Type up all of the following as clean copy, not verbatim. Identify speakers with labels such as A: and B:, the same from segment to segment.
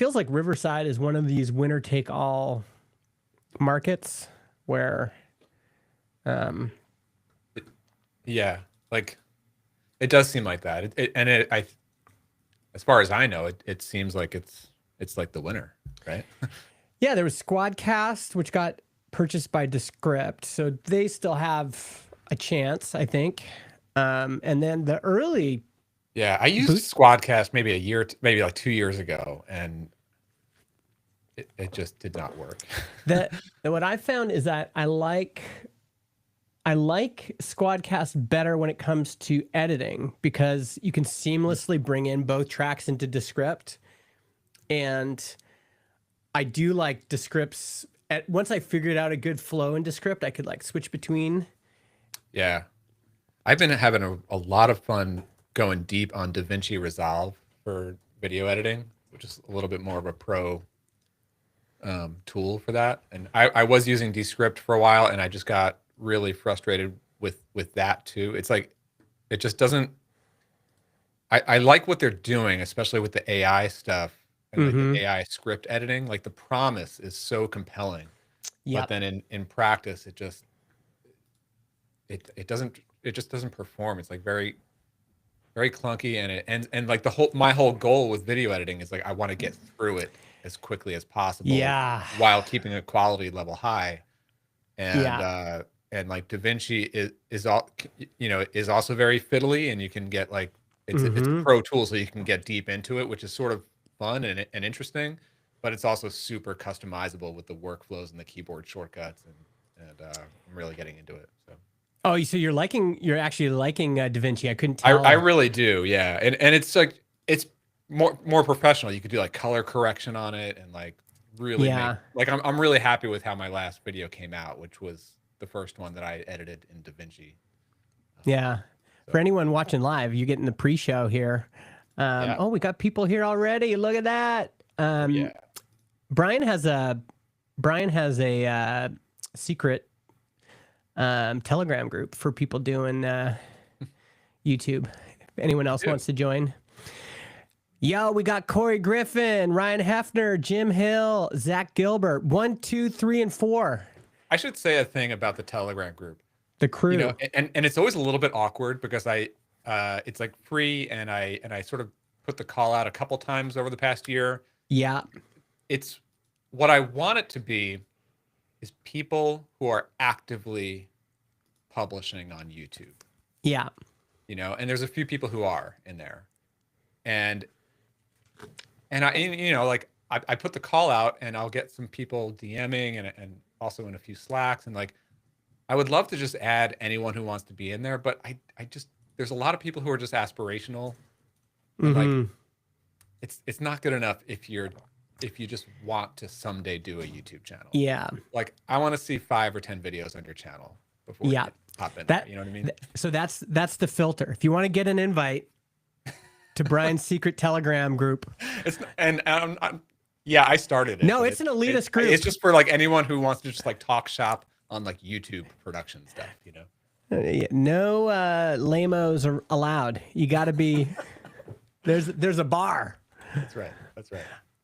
A: feels like Riverside is one of these winner take all markets where,
B: Yeah, like it does seem like that. As far as I know, it seems like it's like the winner, right?
A: yeah, there was Squadcast, which got purchased by Descript, so they still have a chance, I think. And then the early
B: Yeah, I used
A: boot,
B: Squadcast maybe maybe like 2 years ago, and it just did not work.
A: that what I found is that I like Squadcast better when it comes to editing because you can seamlessly bring in both tracks into Descript. And I do like Descript's. Once I figured out a good flow in Descript, I could like switch between.
B: Yeah, I've been having a lot of fun going deep on DaVinci Resolve for video editing, which is a little bit more of a pro tool for that. And I was using Descript for a while, and I just got really frustrated with that too. It's like it just doesn't. I like what they're doing, especially with the AI stuff and like the AI script editing. Like the promise is so compelling, but
A: Yep.
B: then in practice, it doesn't it just doesn't perform. It's like very clunky, and like my whole goal with video editing is like I want to get through it as quickly as possible,
A: Yeah.
B: while keeping a quality level high. And
A: Yeah.
B: and like DaVinci is also very fiddly, and you can get like it's a pro tool, so you can get deep into it, which is sort of fun and interesting, but it's also super customizable with the workflows and the keyboard shortcuts, and I'm really getting into it. So.
A: Oh, so you're actually liking DaVinci. I couldn't tell.
B: I really do, yeah, and it's like it's more professional. You could do like color correction on it, and like really like I'm really happy with how my last video came out, which was the first one that I edited in DaVinci.
A: Yeah. For anyone watching live, you're getting the pre-show here. Oh, we got people here already. Look at that.
B: Yeah.
A: Brian has a secret Telegram group for people doing YouTube. If anyone else wants to join. Yo, we got Corey Griffin, Ryan Hefner, Jim Hill, Zach Gilbert. 1, 2, 3, and 4.
B: I should say a thing about the Telegram group.
A: The crew.
B: You know, and it's always a little bit awkward because it's like free, and I sort of put the call out a couple times over the past year.
A: Yeah.
B: It's what I want it to be is people who are actively publishing on YouTube.
A: Yeah.
B: You know, and there's a few people who are in there. And I like I put the call out, and I'll get some people DMing and also in a few Slacks, and like I would love to just add anyone who wants to be in there, but I just there's a lot of people who are just aspirational. And like it's not good enough if you just want to someday do a YouTube channel.
A: Yeah.
B: Like I want to see 5 or 10 videos on your channel before you hop in there, you know what I mean?
A: So that's the filter. If you want to get an invite to Brian's secret Telegram group.
B: Yeah, I started it.
A: No, it's an elitist group.
B: It's just for like anyone who wants to just like talk shop on like YouTube production stuff, you know?
A: No lamos are allowed. You got to be, there's a bar.
B: That's right.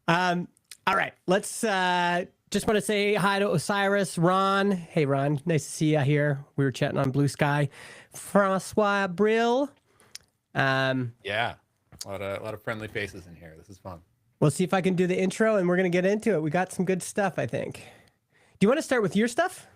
A: All right. Let's just want to say hi to Osiris, Ron. Hey, Ron. Nice to see you here. We were chatting on Blue Sky. Francois Brill.
B: Yeah. A lot of friendly faces in here. This is fun.
A: We'll see if I can do the intro, and we're going to get into it. We got some good stuff, I think. Do you want to start with your stuff?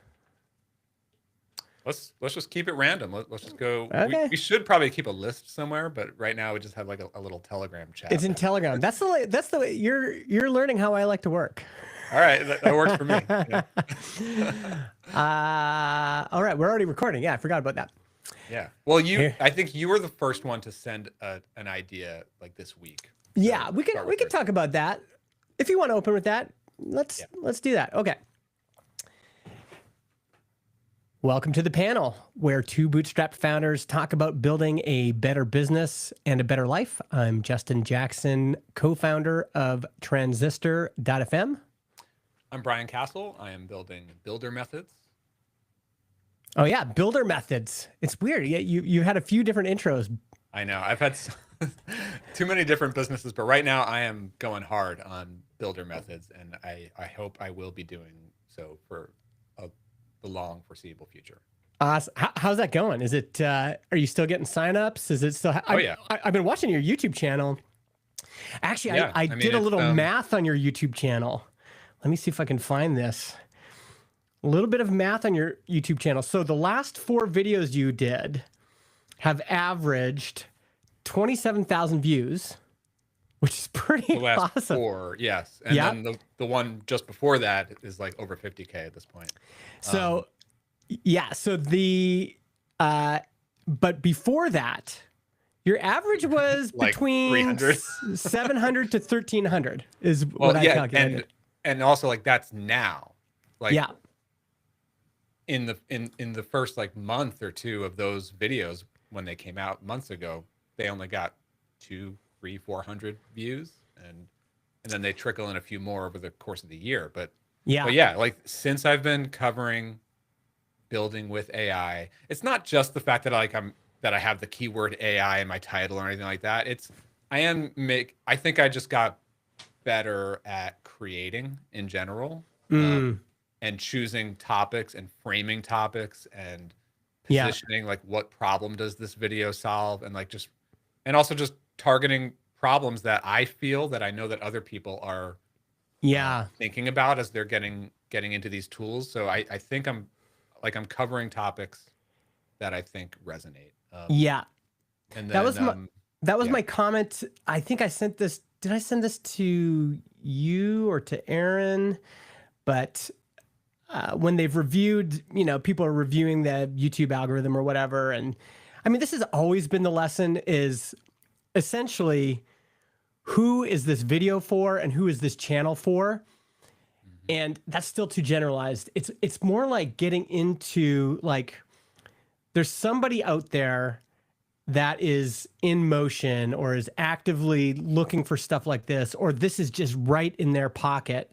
B: Let's just keep it random. Let's just go.
A: Okay.
B: We should probably keep a list somewhere, but right now we just have like a little Telegram chat.
A: It's in Telegram. That's the way you're learning how I like to work.
B: All right, that works for me.
A: Yeah. All right, we're already recording. Yeah, I forgot about that.
B: Yeah. Well, I think you were the first one to send an idea like this week. So
A: yeah, we can talk about that. If you want to open with that, let's do that. Okay. Welcome to the panel, where two bootstrapped founders talk about building a better business and a better life. I'm Justin Jackson, co-founder of Transistor.fm.
B: I'm Brian Casel. I am building Builder Methods.
A: Oh yeah, Builder Methods. It's weird. Yeah, you had a few different intros.
B: I know. I've had too many different businesses, but right now I am going hard on builder methods, and I hope I will be doing so for the long foreseeable future.
A: Awesome. How's that going? Is it, are you still getting signups? Is it still,
B: Oh yeah.
A: I've been watching your YouTube channel. Actually,
B: Yeah,
A: I
B: I mean,
A: did a
B: it's,
A: little math on your YouTube channel. Let me see if I can find this. A little bit of math on your YouTube channel. So the last 4 videos you did have averaged 27,000 views, which is pretty
B: the last
A: awesome.
B: 4, yes. And
A: Yep.
B: then the one just before that is like over 50K at this point.
A: So yeah, so the but before that, your average was
B: Like
A: between
B: 300.
A: 700 to 1300 is what I calculated.
B: and also like that's now. Like
A: Yeah.
B: in the first like month or 2 of those videos when they came out months ago, they only got 2, 3, 400 views, and then they trickle in a few more over the course of the year. But yeah, like since I've been covering building with AI, it's not just the fact that I have the keyword AI in my title or anything like that. I think I just got better at creating in general, and choosing topics and framing topics and positioning like what problem does this video solve, and like and also just targeting problems that I feel that I know that other people are thinking about as they're getting into these tools. So I think I'm covering topics that I think resonate. And then
A: that was my comment. I think I sent this. Did I send this to you or to Aaron? But when they've reviewed, people are reviewing the YouTube algorithm or whatever. And I mean, this has always been the lesson, is essentially who is this video for and who is this channel for? And that's still too generalized. It's more like getting into like, there's somebody out there that is in motion or is actively looking for stuff like this, or this is just right in their pocket,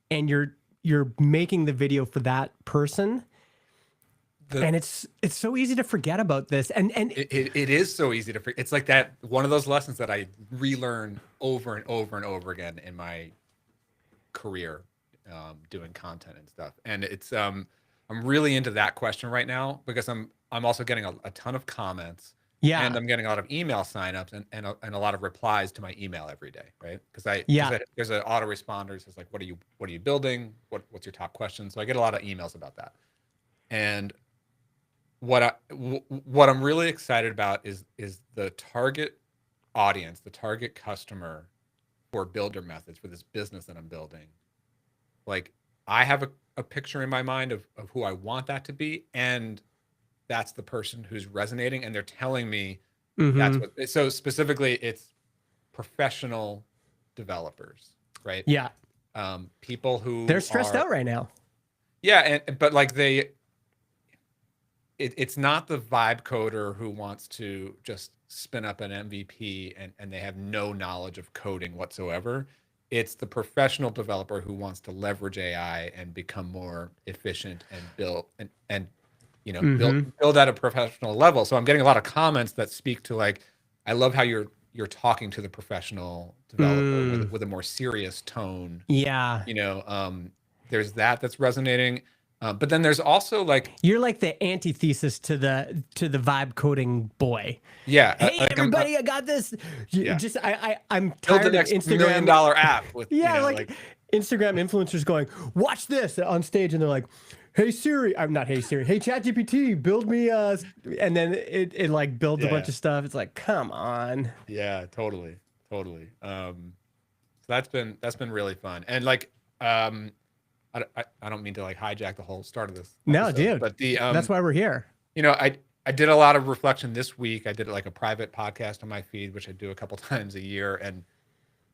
A: and you're making the video for that person. And it's so easy to forget about this. And
B: it is so easy to forget. It's like that one of those lessons that I relearn over and over and over again in my career, doing content and stuff. And it's I'm really into that question right now, because I'm also getting a ton of comments.
A: Yeah.
B: And I'm getting a lot of email signups and a lot of replies to my email every day, right? Because there's an autoresponder that says like, what are you building? What's your top question? So I get a lot of emails about that. And what I'm really excited about is the target audience, the target customer for builder methods, for this business that I'm building. Like, I have a picture in my mind of who I want that to be, and that's the person who's resonating, and they're telling me that's what. So specifically, it's professional developers, right?
A: Yeah.
B: People who
A: they're stressed out right now.
B: Yeah, but like it's not the vibe coder who wants to just spin up an MVP and they have no knowledge of coding whatsoever. It's the professional developer who wants to leverage AI and become more efficient and build and build at a professional level. So I'm getting a lot of comments that speak to like, I love how you're talking to the professional developer with a more serious tone.
A: Yeah.
B: There's that's resonating. But then there's also like,
A: you're like the antithesis to the vibe coding boy.
B: Yeah.
A: Hey, everybody, I got this.
B: Yeah.
A: Just I'm tired
B: build the next
A: of Instagram
B: $1 million app with
A: like Instagram influencers going, watch this on stage, and they're like, hey Siri, I'm not hey Siri, hey ChatGPT, build me and then it like builds a bunch of stuff. It's like, come on.
B: Yeah, totally. So that's been really fun. And like I don't mean to like hijack the whole start of this episode,
A: no, dude,
B: but
A: that's why we're here.
B: I did a lot of reflection this week. I did like a private podcast on my feed, which I do a couple times a year, and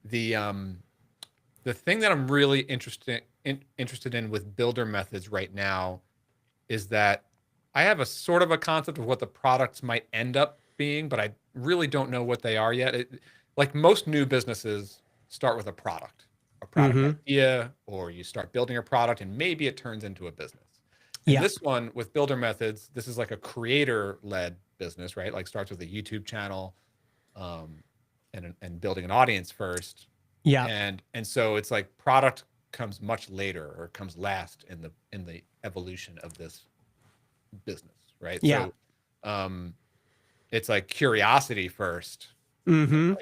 B: the thing that I'm really interested in with builder methods right now is that I have a sort of a concept of what the products might end up being, but I really don't know what they are yet. Like most new businesses start with a product idea, or you start building a product and maybe it turns into a business. And this one with builder methods, this is like a creator-led business, right? Like starts with a YouTube channel, and building an audience first.
A: Yeah.
B: And so it's like product comes much later or comes last in the evolution of this business, right?
A: Yeah.
B: So it's like curiosity first.
A: Mm-hmm.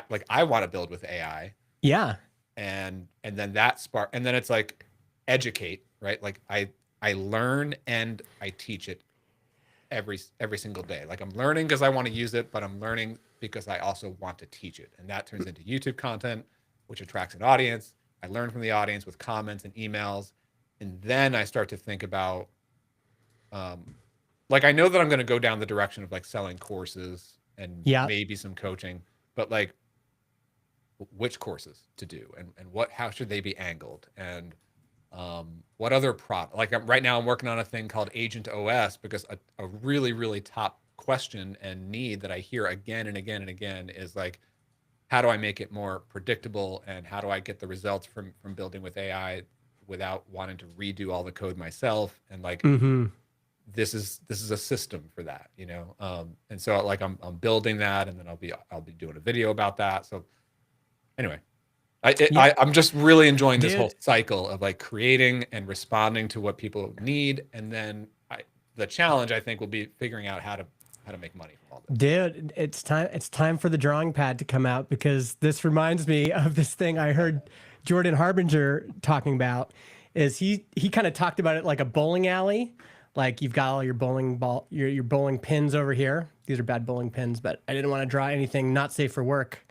B: Like I want to build with AI,
A: Yeah.
B: and then that spark, and then it's like educate, right? Like I learn and I teach it every single day. Like I'm learning because I want to use it, but I'm learning because I also want to teach it, and that turns into YouTube content, which attracts an audience. I learn from the audience with comments and emails, and then I start to think about, um, like I know that I'm going to go down the direction of like selling courses and
A: Yeah.
B: maybe some coaching, but like which courses to do and what how should they be angled and what other like right now I'm working on a thing called Agent OS because a really really top question and need that I hear again and again and again is like, how do I make it more predictable and how do I get the results from building with AI without wanting to redo all the code myself, and like
A: Mm-hmm.
B: this is a system for that, and so like I'm building that, and then I'll be doing a video about that. So anyway,
A: Yeah.
B: I'm just really enjoying this whole
A: Dude,
B: cycle of like creating and responding to what people need, and then the challenge I think will be figuring out how to make money from all this.
A: dude, it's time for the drawing pad to come out because this reminds me of this thing I heard Jordan Harbinger talking about. Is he kind of talked about it like a bowling alley. Like you've got all your your bowling pins over here. These are bad bowling pins, but I didn't want to draw anything not safe for work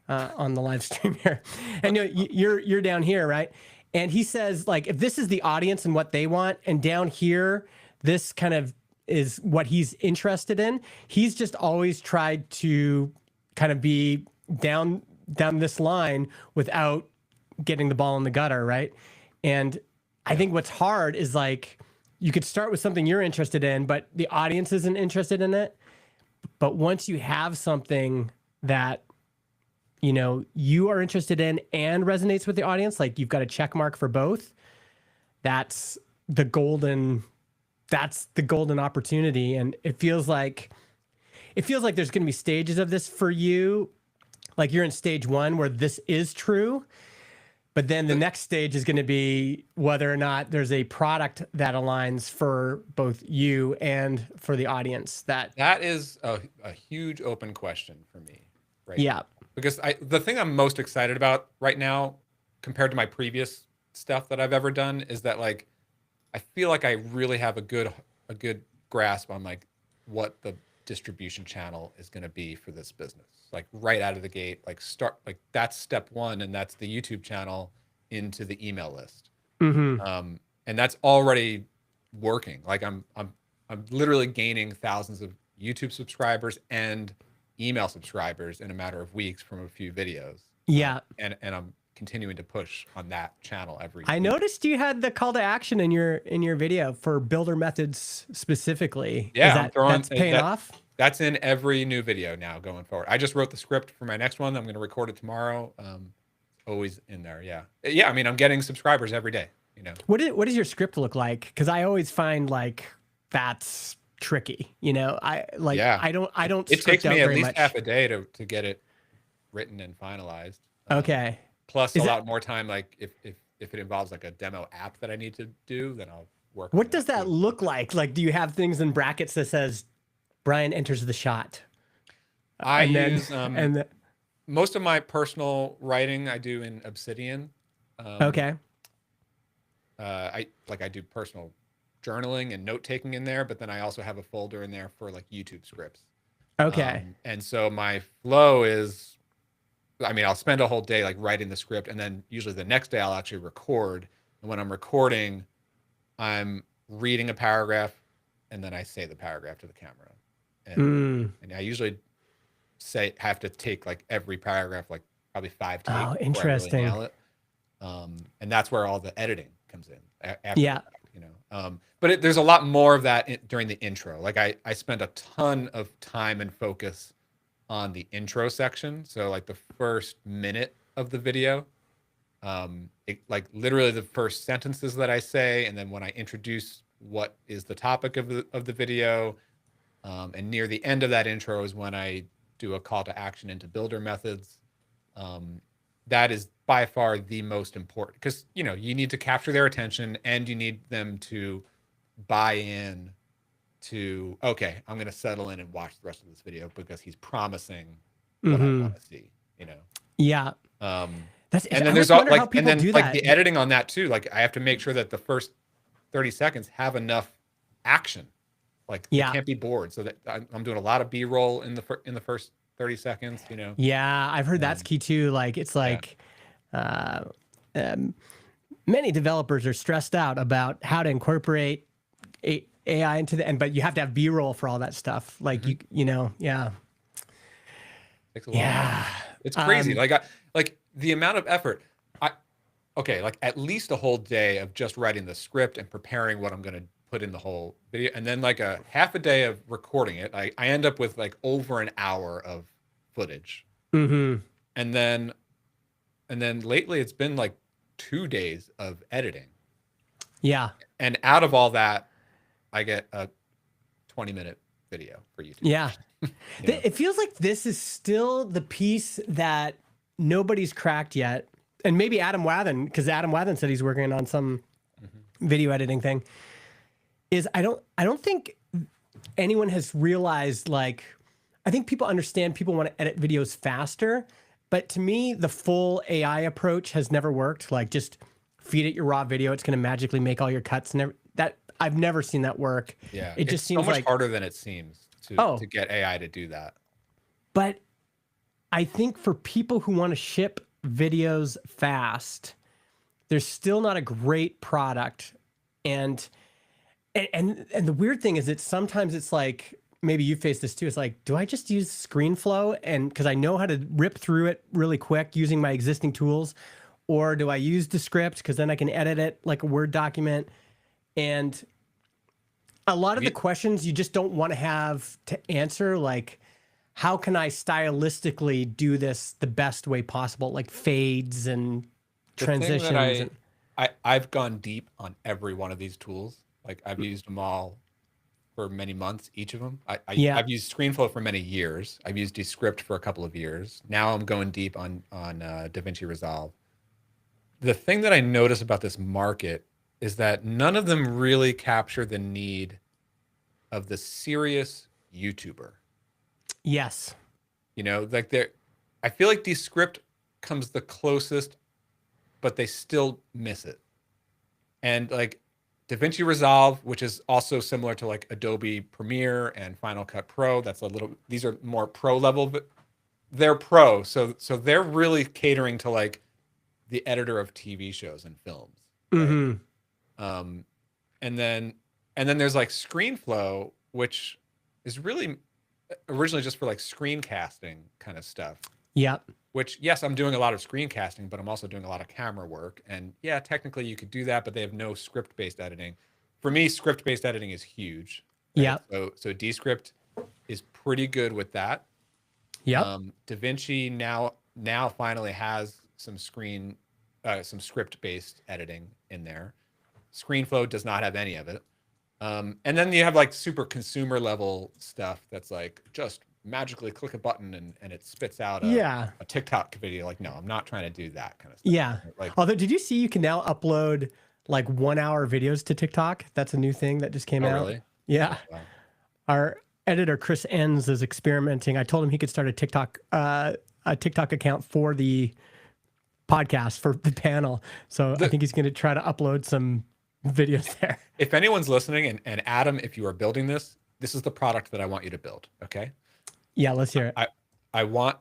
A: on the live stream here. And you're down here, right? And he says like if this is the audience and what they want, and down here this kind of is what he's interested in. He's just always tried to kind of be down this line without getting the ball in the gutter, right? And I think what's hard is like you could start with something you're interested in, but the audience isn't interested in it. But once you have something that you are interested in and resonates with the audience, like you've got a check mark for both, that's the golden opportunity. And it feels like there's going to be stages of this for you. Like you're in stage 1 where this is true, but then the next stage is going to be whether or not there's a product that aligns for both you and for the audience.
B: That is a huge open question for me right
A: Yeah.
B: now, because the thing I'm most excited about right now compared to my previous stuff that I've ever done is that like I feel like I really have a good grasp on like what the distribution channel is going to be for this business. Like right out of the gate, like start like that's step 1, and that's the YouTube channel into the email list.
A: Mm-hmm.
B: And that's already working. Like I'm literally gaining thousands of YouTube subscribers and email subscribers in a matter of weeks from a few videos.
A: Yeah.
B: And I'm continuing to push on that channel every
A: I
B: week.
A: noticed you had the call to action in your video for builder methods specifically.
B: Yeah,
A: That's paying off?
B: That's in every new video now going forward. I just wrote the script for my next one. I'm going to record it tomorrow. Always in there. Yeah. Yeah. I mean, I'm getting subscribers every day,
A: What does your script look like? Because I always find like that's tricky.
B: Yeah.
A: I don't
B: It
A: script
B: takes
A: out
B: me at
A: very
B: least
A: much.
B: half a day to get it written and finalized.
A: Okay.
B: Plus
A: Is
B: a
A: it
B: lot more time. Like if it involves like a demo app that I need to do, then I'll work on
A: What does that
B: too.
A: look like? Like, do you have things in brackets that says Brian enters the shot?
B: I
A: And then
B: use most of my personal writing I do in Obsidian.
A: okay.
B: I do personal journaling and note taking in there, but then I also have a folder in there for like YouTube scripts.
A: Okay.
B: And so my flow is, I mean, I'll spend a whole day like writing the script, and then usually the next day I'll actually record. And when I'm recording, I'm reading a paragraph, and then I say the paragraph to the camera. And I usually have to take like every paragraph, like probably 5 takes before I really
A: Interesting.
B: nail it. And that's where all the editing comes in. After
A: Yeah.
B: that, but there's a lot more of that during the intro. Like I spend a ton of time and focus on the intro section. So like the first minute of the video, like literally the first sentences that I say, and then when I introduce what is the topic of the video, and near the end of that intro is when I do a call to action into builder methods. that is by far the most important, because you know you need to capture their attention and you need them to buy in to, okay, I'm going to settle in and watch the rest of this video because he's promising what I want to see, you know.
A: Yeah. That's,
B: And
A: I
B: then there's
A: always
B: all
A: wonder how
B: like, and
A: people
B: then
A: do
B: like
A: that.
B: the editing on that too. Like I have to make sure that the first 30 seconds have enough action. Like they
A: Yeah.
B: can't be bored. So that I'm doing a lot of B-roll in the first 30 seconds, you know.
A: Yeah, I've heard that's key too. Like it's
B: Yeah.
A: like uh, many developers are stressed out about how to incorporate AI into the end, but you have to have B-roll for all that stuff. Like you know, yeah,
B: Takes a while.
A: yeah,
B: It's crazy. Like the amount of effort. Okay, like at least a whole day of just writing the script and preparing what I'm going to put in the whole video, and then like a half a day of recording it. I end up with like over an hour of footage, and then lately it's been like 2 days of editing,
A: yeah,
B: and out of all that, I get a 20-minute video for YouTube.
A: yeah.
B: You know?
A: It feels like this is still the piece that nobody's cracked yet. And maybe Adam Wathan, because Adam Wathan said he's working on some video editing thing, is I don't think anyone has realized, like, I think people understand people want to edit videos faster, but to me, the full AI approach has never worked. Like, just feed it your raw video, it's going to magically make all your cuts and that. I've never seen that work.
B: Yeah,
A: it just seems
B: so much
A: like
B: harder than it seems to get AI to do that.
A: But I think for people who want to ship videos fast, there's still not a great product. And the weird thing is that sometimes it's like, maybe you face this too. It's like, do I just use ScreenFlow and because I know how to rip through it really quick using my existing tools, or do I use Descript because then I can edit it like a Word document? And a lot of the questions you just don't want to have to answer, like, how can I stylistically do this the best way possible, like fades and transitions?
B: I've gone deep on every one of these tools. Like I've used them all for many months, each of them. I've used ScreenFlow for many years. I've used Descript for a couple of years. Now I'm going deep on DaVinci Resolve. The thing that I notice about this market is that none of them really capture the need of the serious YouTuber.
A: Yes.
B: You know, like I feel like Descript comes the closest, but they still miss it. And like DaVinci Resolve, which is also similar to like Adobe Premiere and Final Cut Pro, these are more pro level, but they're pro. So they're really catering to like the editor of TV shows and films. Right? And then there's like ScreenFlow, which is really originally just for like screencasting kind of stuff.
A: Yep.
B: Which, yes, I'm doing a lot of screencasting, but I'm also doing a lot of camera work. And yeah, technically you could do that, but they have no script-based editing. For me, script-based editing is huge. Right?
A: Yeah.
B: So Descript is pretty good with that.
A: Yep.
B: DaVinci now finally has some script-based editing in there. ScreenFlow does not have any of it. And then you have like super consumer level stuff that's like just magically click a button and it spits out a TikTok video. Like, no, I'm not trying to do that kind of stuff.
A: Yeah.
B: Like,
A: although, did you see you can now upload like 1 hour videos to TikTok? That's a new thing that just came out.
B: Really?
A: Yeah.
B: Oh, wow.
A: Our editor Chris Enns is experimenting. I told him he could start a TikTok account for the podcast, for the panel. So I think he's going to try to upload some videos there.
B: If anyone's listening, and Adam, if you are building this is the product that I want you to build. Okay.
A: Yeah, let's hear it.
B: I want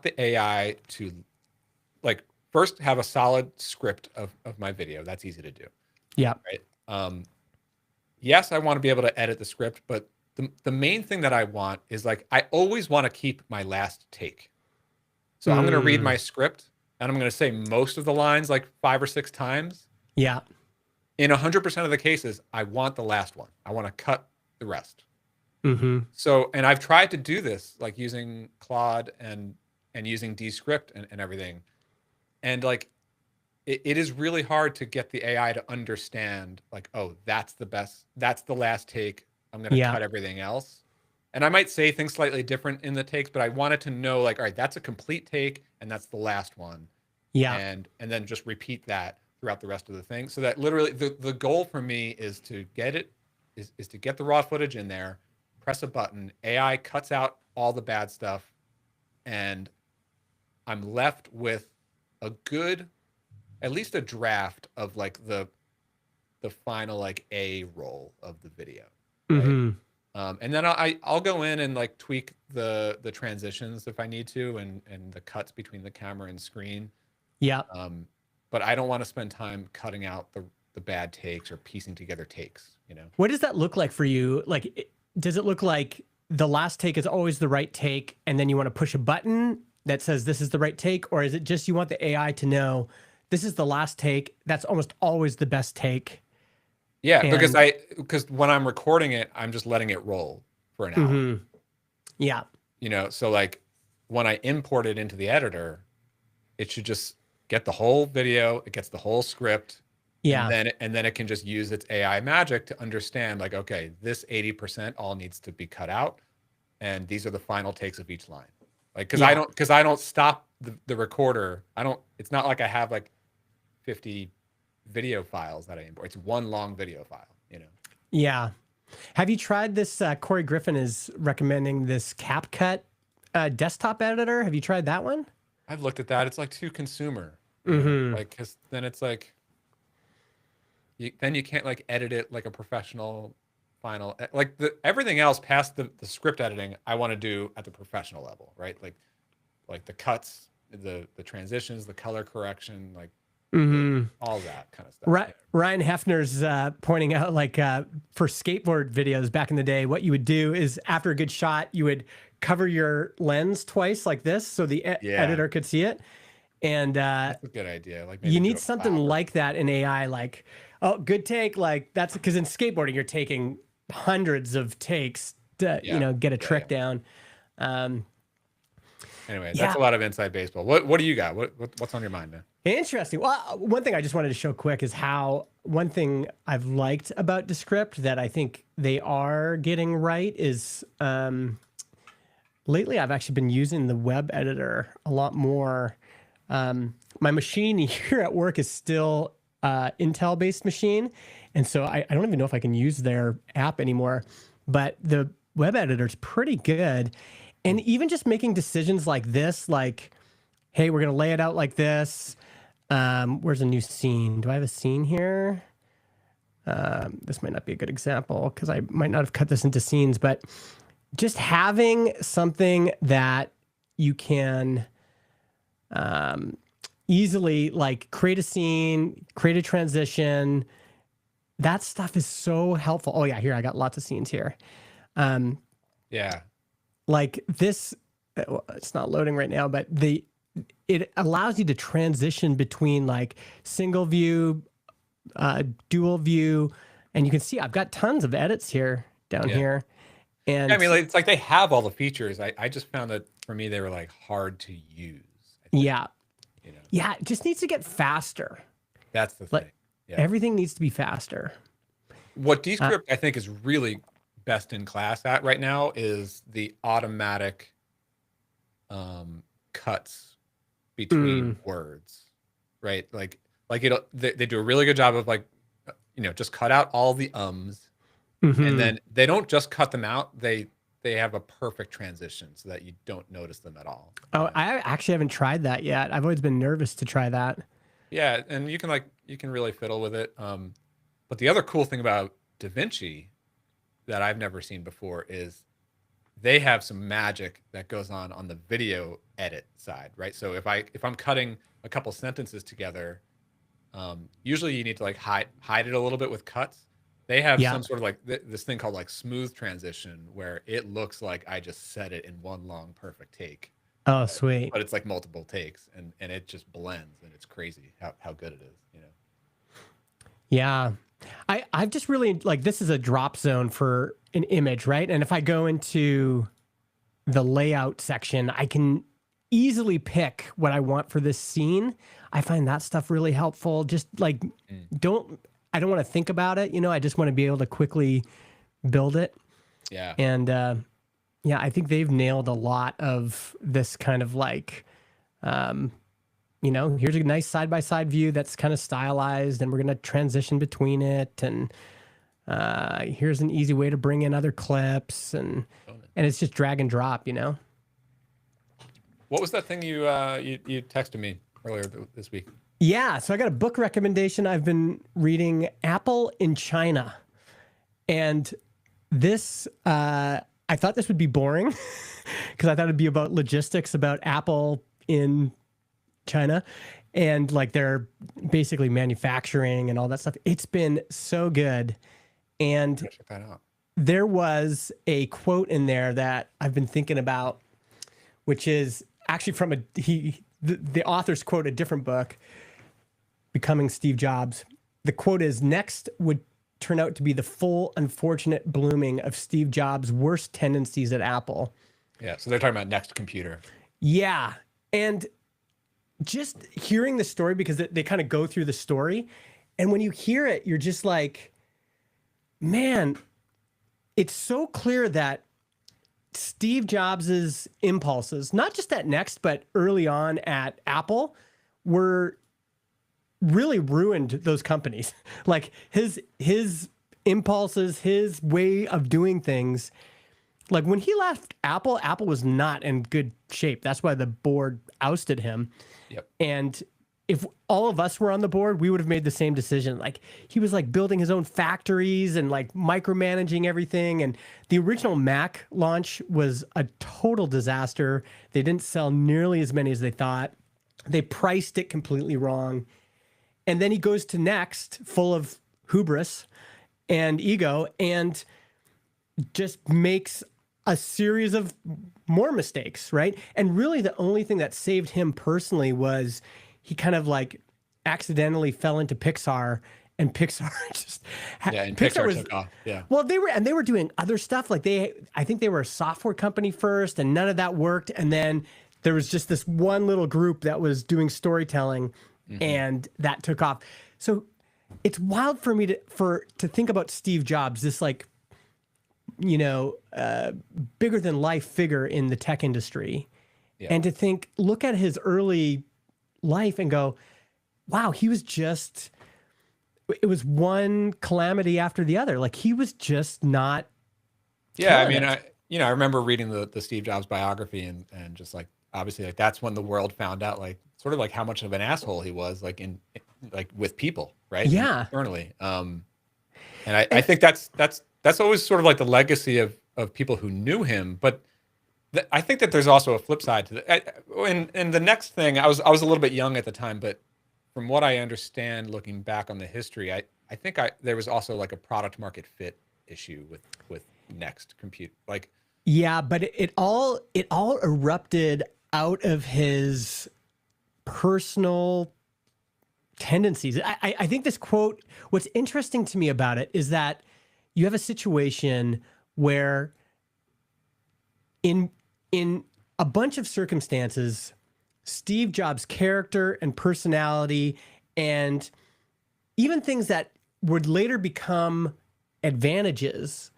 B: the AI to like first have a solid script of my video. That's easy to do.
A: Yeah.
B: Right. Yes, I want to be able to edit the script, but the main thing that I want is like I always want to keep my last take. So I'm going to read my script and I'm going to say most of the lines like 5 or 6 times.
A: Yeah.
B: In 100% of the cases, I want the last one. I want to cut the rest. So, and I've tried to do this, like using Claude and using Descript and everything. And like, it is really hard to get the AI to understand like, oh, that's the last take. I'm going to cut everything else. And I might say things slightly different in the takes, but I wanted to know like, all right, that's a complete take and that's the last one.
A: Yeah.
B: and then just repeat that throughout the rest of the thing. So that literally the goal for me is to get it is to get the raw footage in there, press a button, AI cuts out all the bad stuff, and I'm left with a good, at least a draft of like the final like A roll of the video, right?
A: Mm-hmm.
B: And then I'll go in and like tweak the transitions if I need to, and the cuts between the camera and screen.
A: Yeah.
B: But I don't want to spend time cutting out the bad takes or piecing together takes, you know?
A: What does that look like for you? Like, does it look like the last take is always the right take, and then you want to push a button that says this is the right take, or is it just you want the AI to know this is the last take? That's almost always the best take.
B: Yeah,
A: And
B: because when I'm recording it, I'm just letting it roll for an hour.
A: mm-hmm. Yeah.
B: You know, so like when I import it into the editor, it should just get the whole video, it gets the whole script,
A: Yeah.
B: and then it can just use its AI magic to understand like, okay, this 80% all needs to be cut out, and these are the final takes of each line. Like because
A: Yeah.
B: I don't stop the recorder. I don't. It's not like I have like 50 video files that I import. It's one long video file. You know.
A: Yeah. Have you tried this? Corey Griffin is recommending this CapCut desktop editor. Have you tried that one?
B: I've looked at that. It's like too consumer. You know?
A: Mm-hmm.
B: Like because then it's like then you can't like edit it like a professional final like everything else past the script editing I want to do at the professional level, right? Like the cuts, the transitions, the color correction, like
A: Mm-hmm.
B: all that kind of stuff.
A: Ryan Hefner's pointing out, like for skateboard videos back in the day, what you would do is after a good shot, you would cover your lens twice like this so the editor could see it. And
B: that's a good idea. Like maybe
A: you need something like that in AI, like, oh, good take. Like that's because in skateboarding, you're taking hundreds of takes to, get a trick down.
B: Anyway, that's a lot of inside baseball. What do you got? What's on your mind, man?
A: Interesting. Well, one thing I just wanted to show quick is how one thing I've liked about Descript that I think they are getting right is lately I've actually been using the web editor a lot more. My machine here at work is still Intel-based machine, and so I don't even know if I can use their app anymore, but the web editor is pretty good. And even just making decisions like this, like, hey, we're going to lay it out like this. Where's a new scene? Do I have a scene here? This might not be a good example because I might not have cut this into scenes, but just having something that you can easily like create a scene, create a transition. That stuff is so helpful. Oh yeah, here, I got lots of scenes here.
B: Yeah.
A: Like this, it's not loading right now, but it allows you to transition between like single view, dual view, and you can see I've got tons of edits here down here. And
B: I mean, like, it's like they have all the features. I just found that for me they were like hard to use.
A: Yeah,
B: you know?
A: Yeah, it just needs to get faster.
B: That's the thing.
A: Everything needs to be faster.
B: What Descript I think is really best in class at right now is the automatic cuts between words, right? Like they do a really good job of like, just cut out all the ums, and then they don't just cut them out. They have a perfect transition so that you don't notice them at all.
A: Oh, I actually haven't tried that yet. I've always been nervous to try that.
B: Yeah, and you can really fiddle with it. But the other cool thing about DaVinci that I've never seen before is they have some magic that goes on the video edit side, right? So if I'm cutting a couple sentences together, usually you need to like hide it a little bit with cuts. They have some sort of like this thing called like smooth transition where it looks like I just said it in one long perfect take.
A: Oh, sweet.
B: But it's like multiple takes and it just blends, and it's crazy how good it is,
A: Yeah. I've just really like, this is a drop zone for an image, right? And if I go into the layout section, I can easily pick what I want for this scene. I find that stuff really helpful. Just like, I don't want to think about it. I just want to be able to quickly build it.
B: Yeah.
A: And I think they've nailed a lot of this kind of like you know, here's a nice side-by-side view that's kind of stylized, and we're going to transition between it. And here's an easy way to bring in other clips, and it's just drag and drop, you know?
B: What was that thing you texted me earlier this week?
A: Yeah, so I got a book recommendation. I've been reading Apple in China. And this, I thought this would be boring because I thought it'd be about logistics, about Apple in China and like their basically manufacturing and all that stuff. It's been so good. And
B: Check that out.
A: there was a quote in there that I've been thinking about, which is actually from the author's quote a different book, Becoming Steve Jobs. The quote is, "Next would turn out to be the full unfortunate blooming of Steve Jobs' worst tendencies at Apple."
B: Yeah, so they're talking about Next Computer.
A: Yeah. And just hearing the story, because they kind of go through the story, and when you hear it, you're just like, man, it's so clear that Steve Jobs's impulses, not just at Next, but early on at Apple, were really ruined those companies. Like his impulses, his way of doing things. Like when he left Apple, Apple was not in good shape. That's why the board ousted him.
B: Yep.
A: And if all of us were on the board, we would have made the same decision. Like he was like building his own factories and like micromanaging everything. And the original Mac launch was a total disaster. They didn't sell nearly as many as they thought. They priced it completely wrong. And then he goes to Next, full of hubris and ego, and just makes a series of more mistakes, right? And really the only thing that saved him personally was he kind of like accidentally fell into Pixar, and Pixar just
B: and Pixar took off. Yeah.
A: Well, they were doing other stuff. Like I think they were a software company first, and none of that worked. And then there was just this one little group that was doing storytelling, and that took off. So it's wild for me to think about Steve Jobs, this like, you know, bigger than life figure in the tech industry. Yeah. And to look at his early life and go, wow, it was one calamity after the other. Like he was just not.
B: Yeah. I mean, I remember reading the Steve Jobs biography and just like, obviously like that's when the world found out like sort of like how much of an asshole he was like like with people, right?
A: Yeah.
B: Internally. And I think that's always sort of like the legacy of people who knew him. But I think that there's also a flip side to that. And the next thing, I was a little bit young at the time, but from what I understand, looking back on the history, I think there was also like a product market fit issue with Next Compute. Like,
A: yeah, but it all erupted out of his personal tendencies. I think this quote, what's interesting to me about it is that you have a situation where in a bunch of circumstances, Steve Jobs' character and personality, and even things that would later become advantages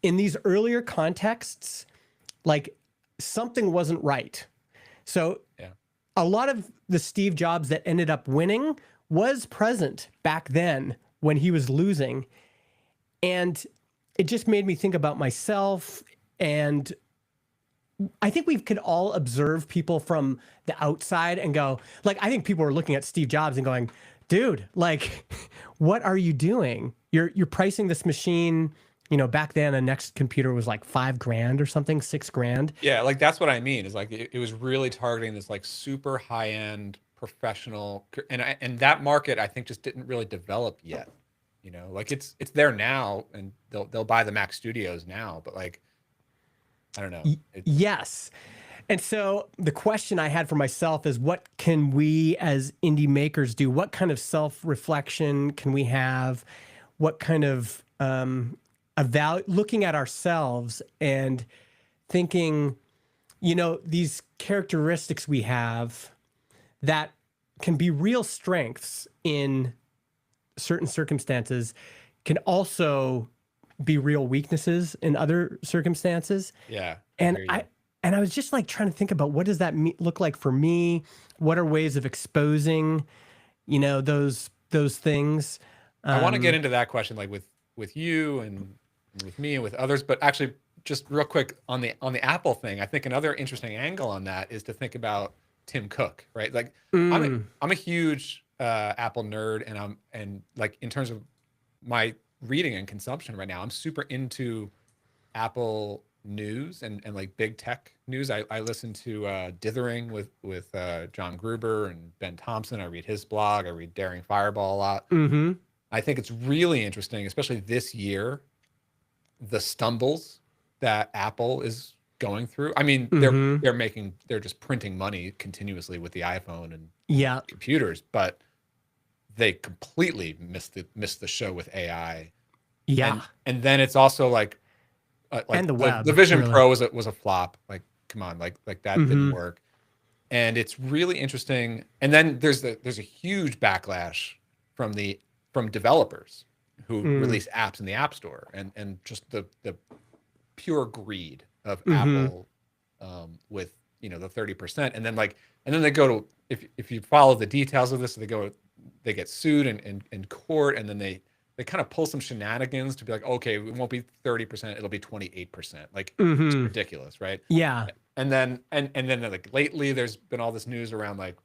A: in these earlier contexts, like something wasn't right. So yeah. A lot of the Steve Jobs that ended up winning was present back then when he was losing. And it just made me think about myself. And I think we could all observe people from the outside and go, like, I think people were looking at Steve Jobs and going, dude, like, what are you doing? You're pricing this machine. You know, back then a Next Computer was like $5,000 or something, $6,000.
B: Yeah, like that's what I mean. Is like it was really targeting this like super high end professional, and that market I think just didn't really develop yet. You know, like it's there now, and they'll buy the Mac Studios now, but like I don't know.
A: Yes. And so the question I had for myself is, what can we as indie makers do? What kind of self-reflection can we have? What kind of looking at ourselves and thinking, you know, these characteristics we have that can be real strengths in certain circumstances can also be real weaknesses in other circumstances.
B: Yeah.
A: And And I was just like trying to think about what does that look like for me? What are ways of exposing, those things?
B: I want to get into that question, like with you and with me and with others, but actually just real quick on the Apple thing, I think another interesting angle on that is to think about Tim Cook, right? Like I'm a huge Apple nerd, and like in terms of my reading and consumption right now, I'm super into Apple news and like big tech news. I listen to Dithering with John Gruber and Ben Thompson. I read his blog. I read Daring Fireball a lot.
A: Mm-hmm.
B: I think it's really interesting, especially this year, the stumbles that Apple is going through. I mean, they're just printing money continuously with the iPhone and computers, but they completely missed the show with AI.
A: Yeah.
B: And then it's also like
A: and the web.
B: The Vision
A: really.
B: Pro was a flop. Like, come on, like that didn't work. And it's really interesting. And then there's a huge backlash from developers who release apps in the App Store, and just the pure greed of Apple with the 30%. And then they go to, if you follow the details of this, they get sued in court, and then they kind of pull some shenanigans to be like, okay, it won't be 30%, it'll be 28%. Like it's ridiculous, right?
A: Yeah.
B: And then like lately there's been all this news around like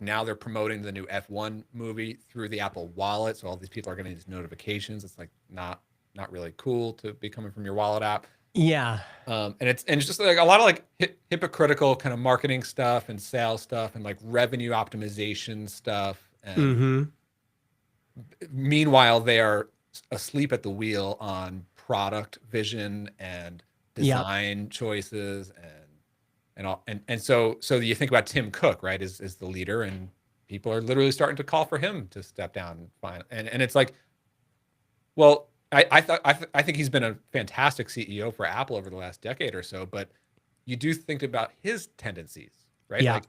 B: now they're promoting the new F1 movie through the Apple Wallet, so all these people are getting these notifications. It's like not really cool to be coming from your wallet app.
A: Yeah.
B: And it's just like a lot of like hypocritical kind of marketing stuff and sales stuff and like revenue optimization stuff. And meanwhile, they are asleep at the wheel on product vision and design choices and all. And so you think about Tim Cook, right, is the leader, and people are literally starting to call for him to step down. And it's like, well, I think he's been a fantastic CEO for Apple over the last decade or so, but you do think about his tendencies, right?
A: Yeah.
B: Like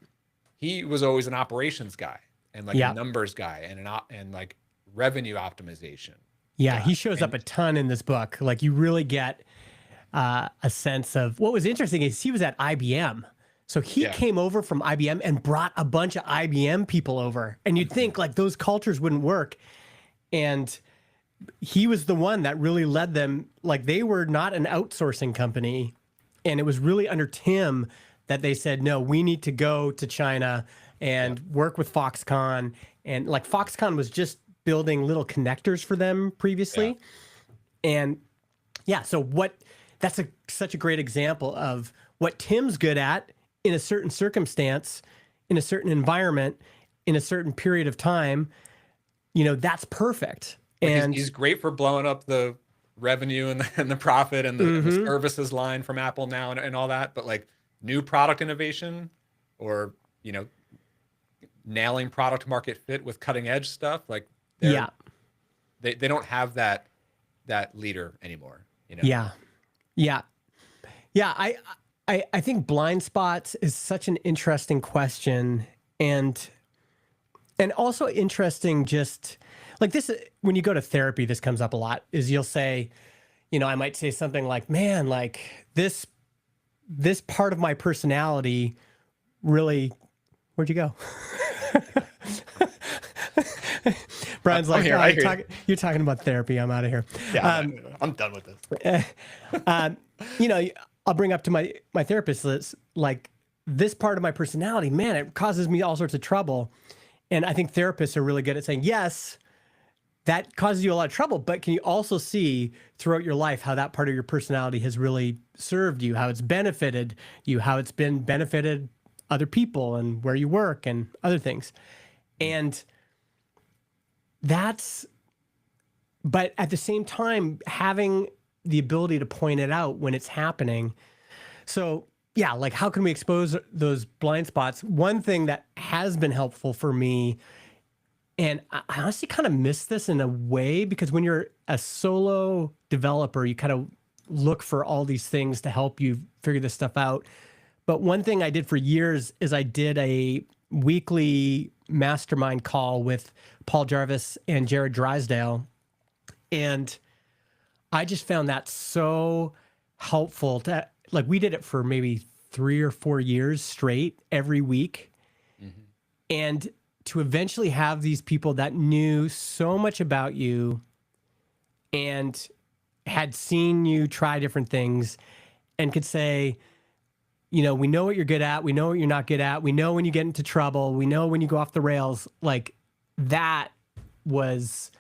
B: he was always an operations guy and like a numbers guy and like revenue optimization.
A: Yeah, he shows up a ton in this book. Like you really get a sense of what was interesting is he was at IBM. So he came over from IBM and brought a bunch of IBM people over. And you'd think like those cultures wouldn't work. And he was the one that really led them. Like they were not an outsourcing company. And it was really under Tim that they said, no, we need to go to China and work with Foxconn. And like Foxconn was just building little connectors for them previously. And so that's such a great example of what Tim's good at in a certain circumstance, in a certain environment, in a certain period of time. That's perfect.
B: Like
A: and
B: he's great for blowing up the revenue and the profit and the services line from Apple now and all that. But like new product innovation or, nailing product market fit with cutting edge stuff, like they don't have that leader anymore.
A: Yeah. I think blind spots is such an interesting question, and also interesting just like this when you go to therapy, this comes up a lot, is you'll say, I might say something like, man, like this part of my personality really, where'd you go? Brian's like, you're talking about therapy. I'm out of here.
B: Yeah, I'm done with
A: this. I'll bring up to my therapist list, like this part of my personality, man, it causes me all sorts of trouble. And I think therapists are really good at saying, yes, that causes you a lot of trouble, but can you also see throughout your life how that part of your personality has really served you, how it's benefited you, how it's been benefited other people and where you work and other things. And but at the same time, having the ability to point it out when it's happening. So like how can we expose those blind spots? One thing that has been helpful for me, and I honestly kind of miss this in a way, because when you're a solo developer, you kind of look for all these things to help you figure this stuff out. But one thing I did for years is I did a weekly mastermind call with Paul Jarvis and Jared Drysdale. And I just found that so helpful to like we did it for maybe 3 or 4 years straight every week.
B: Mm-hmm.
A: And to eventually have these people that knew so much about you and had seen you try different things and could say, we know what you're good at. We know what you're not good at. We know when you get into trouble. We know when you go off the rails. Like that was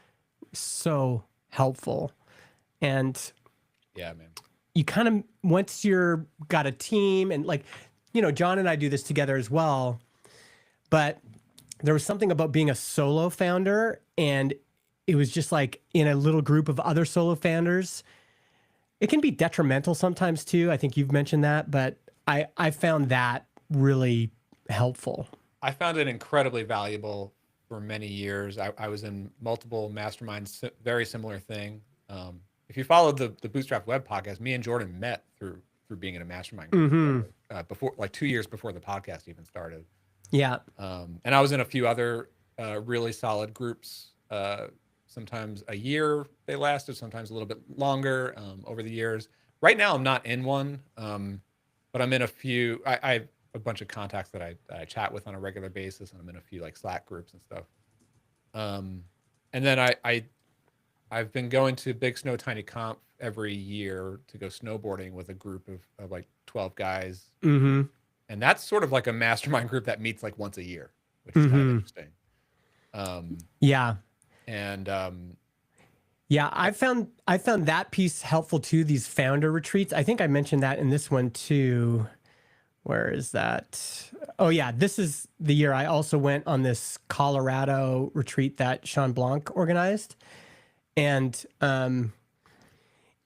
A: so helpful. And
B: yeah, man.
A: you kind of, once you're got a team and like, John and I do this together as well, but there was something about being a solo founder, and it was just like in a little group of other solo founders. It can be detrimental sometimes too. I think you've mentioned that, but I found that really helpful.
B: I found it incredibly valuable for many years. I was in multiple masterminds, very similar thing. If you followed the Bootstrap Web podcast, me and Jordan met through being in a mastermind group together, before, like 2 years before the podcast even started.
A: Yeah.
B: And I was in a few other really solid groups. Sometimes a year they lasted, sometimes a little bit longer over the years. Right now, I'm not in one, but I'm in a few. I have a bunch of contacts that I chat with on a regular basis, and I'm in a few like Slack groups and stuff. And then I've been going to Big Snow Tiny Conf every year to go snowboarding with a group of like 12 guys.
A: Mm-hmm.
B: And that's sort of like a mastermind group that meets like once a year, which is kind of interesting.
A: Yeah.
B: And
A: yeah, I found that piece helpful too. These founder retreats. I think I mentioned that in this one too. Where is that? Oh yeah, this is the year I also went on this Colorado retreat that Sean Blanc organized. And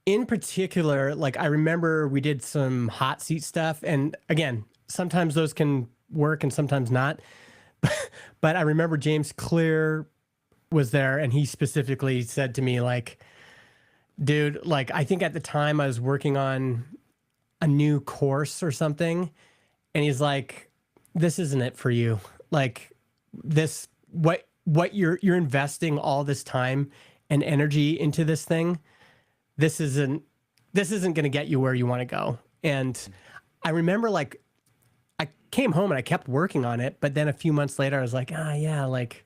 A: in particular, like I remember we did some hot seat stuff. And again, sometimes those can work and sometimes not. But I remember James Clear was there, and he specifically said to me, like, dude, like, I think at the time I was working on a new course or something. And he's like, this isn't it for you. Like this, what you're investing all this time and energy into this thing. This isn't going to get you where you want to go. And I remember like I came home and I kept working on it, but then a few months later I was like, yeah, like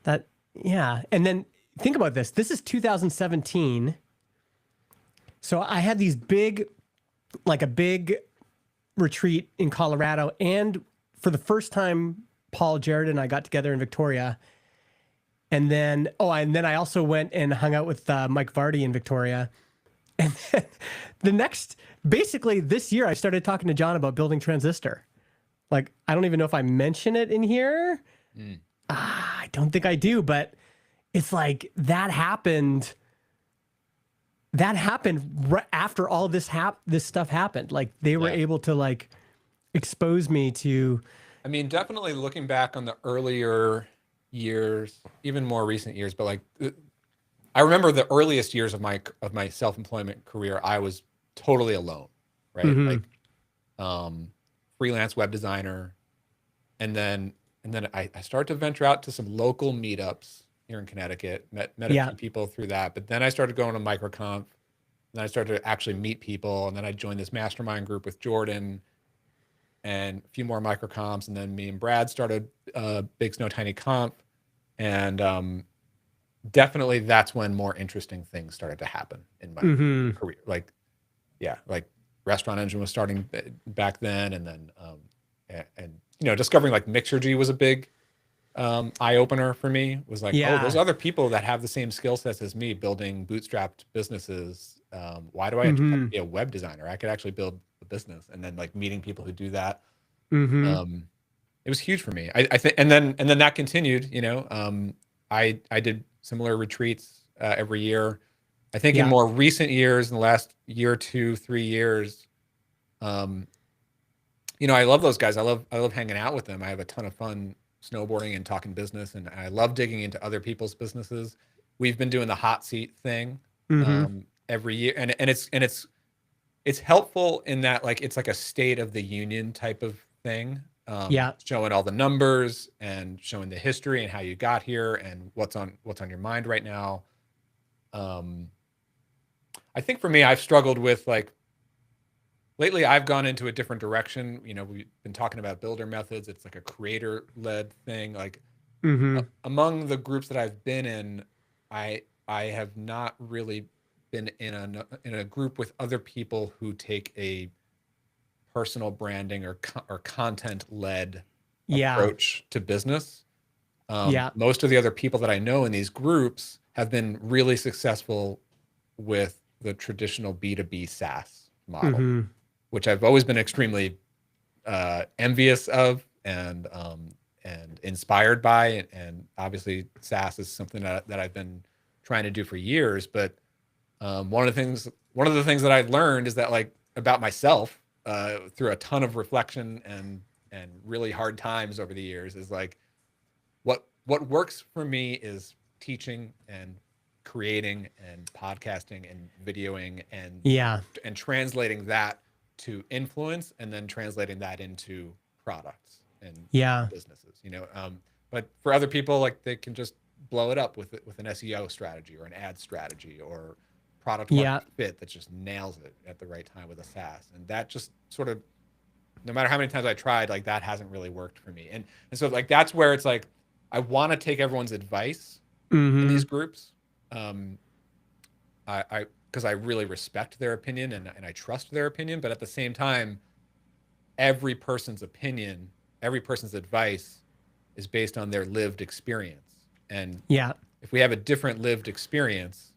A: that. Yeah. And then think about this. This is 2017. So I had these big retreat in Colorado. And for the first time, Paul, Jared, and I got together in Victoria. And then, I also went and hung out with Mike Vardy in Victoria. And then basically this year, I started talking to John about building Transistor. Like, I don't even know if I mention it in here. I don't think I do, but it's like that happened right after all this stuff happened. Like they were able to like expose me to.
B: I mean, definitely looking back on the earlier years, even more recent years, but like I remember the earliest years of my self-employment career, I was totally alone, right? Like freelance web designer. And then I started to venture out to some local meetups here in Connecticut, met a few people through that. But then I started going to MicroConf, and then I started to actually meet people. And then I joined this mastermind group with Jordan and a few more MicroConfs. And then me and Brad started Big Snow Tiny Conf. And definitely that's when more interesting things started to happen in my career. Like Restaurant Engine was starting back then. And then, and discovering like Mixergy was a big eye opener for me. Was like, oh, there's other people that have the same skill sets as me building bootstrapped businesses. Why do I have to be a web designer? I could actually build a business. And then like meeting people who do that. It was huge for me. I think, and then that continued. I did similar retreats every year. I think in more recent years, in the last year, 2, 3 years, I love those guys. I love hanging out with them. I have a ton of fun snowboarding and talking business, and I love digging into other people's businesses. We've been doing the hot seat thing every year, and it's helpful in that like it's like a state of the union type of thing. Showing all the numbers and showing the history and how you got here and what's on your mind right now. I think for me, I've struggled with like lately I've gone into a different direction. You know, we've been talking about builder methods. It's like a creator led thing. Like
A: Mm-hmm.
B: among the groups that I've been in, I have not really been in a group with other people who take a personal branding or content led
A: Yeah.
B: approach to business.
A: Yeah.
B: Most of the other people that I know in these groups have been really successful with the traditional B2B SaaS model,
A: Mm-hmm.
B: which I've always been extremely envious of and inspired by. And obviously, SaaS is something that I've been trying to do for years. But one of the things that I learned is that like about myself through a ton of reflection and really hard times over the years is like what works for me is teaching and creating and podcasting and videoing
A: Yeah.
B: and translating that to influence and then translating that into products and
A: Yeah.
B: businesses, you know. But for other people, like they can just blow it up with an SEO strategy or an ad strategy or product market
A: Yeah.
B: fit that just nails it at the right time with a SaaS. And that just sort of, no matter how many times I tried, like that hasn't really worked for me. And so like that's where it's like I want to take everyone's advice in
A: Mm-hmm.
B: these groups. Um, I because I really respect their opinion and I trust their opinion, but at the same time, every person's opinion, every person's advice is based on their lived experience. And
A: Yeah.
B: if we have a different lived experience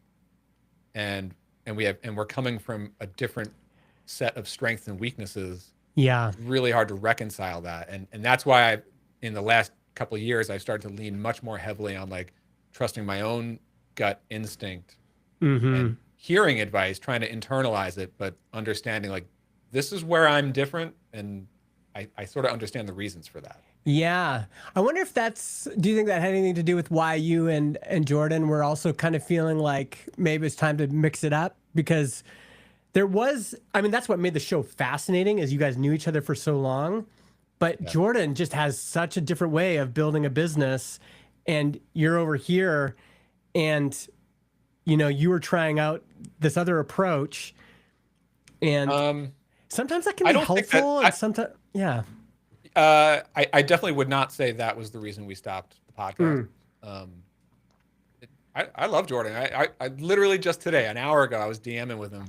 B: and we're coming from a different set of strengths and weaknesses,
A: Yeah.
B: it's really hard to reconcile that. And that's why I in the last couple of years I started to lean much more heavily on like trusting my own gut instinct
A: Mm-hmm.
B: and hearing advice, trying to internalize it, but understanding like this is where I'm different and I sort of understand the reasons for that.
A: Yeah. I wonder if do you think that had anything to do with why you and Jordan were also kind of feeling like maybe it's time to mix it up? Because I mean, that's what made the show fascinating is you guys knew each other for so long, but
B: Yeah.
A: Jordan just has such a different way of building a business and you're over here and, you were trying out this other approach and sometimes that can
B: I
A: be
B: don't think that
A: helpful and sometimes, yeah.
B: I definitely would not say that was the reason we stopped the podcast. I love Jordan. I literally just today, an hour ago, I was DMing with him.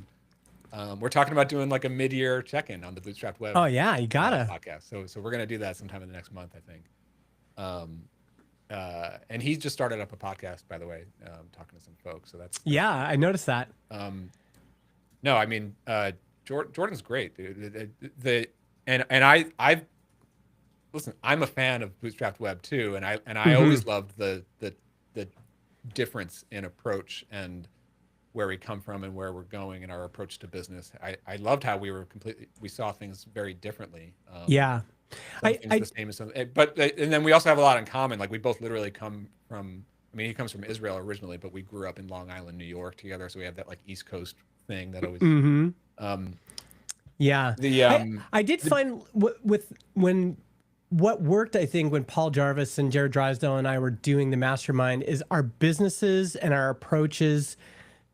B: We're talking about doing like a mid-year check-in on the Bootstrapped Web
A: Oh yeah, you gotta.
B: podcast. So we're gonna do that sometime in the next month, I think. And he just started up a podcast, by the way, talking to some folks. So that's
A: Yeah, I noticed that.
B: no, I mean Jordan's great, dude. I've listen. I'm a fan of Bootstrapped Web too, and I always loved the difference in approach and where we come from and where we're going and our approach to business. I loved how we saw things very differently.
A: Yeah.
B: Some things the same as some, but and then we also have a lot in common. Like we both literally come from. I mean, he comes from Israel originally, but we grew up in Long Island, New York, together. So we have that like East Coast thing that always.
A: Yeah. I did find what worked, I think, when Paul Jarvis and Jared Drysdale and I were doing the mastermind is our businesses and our approaches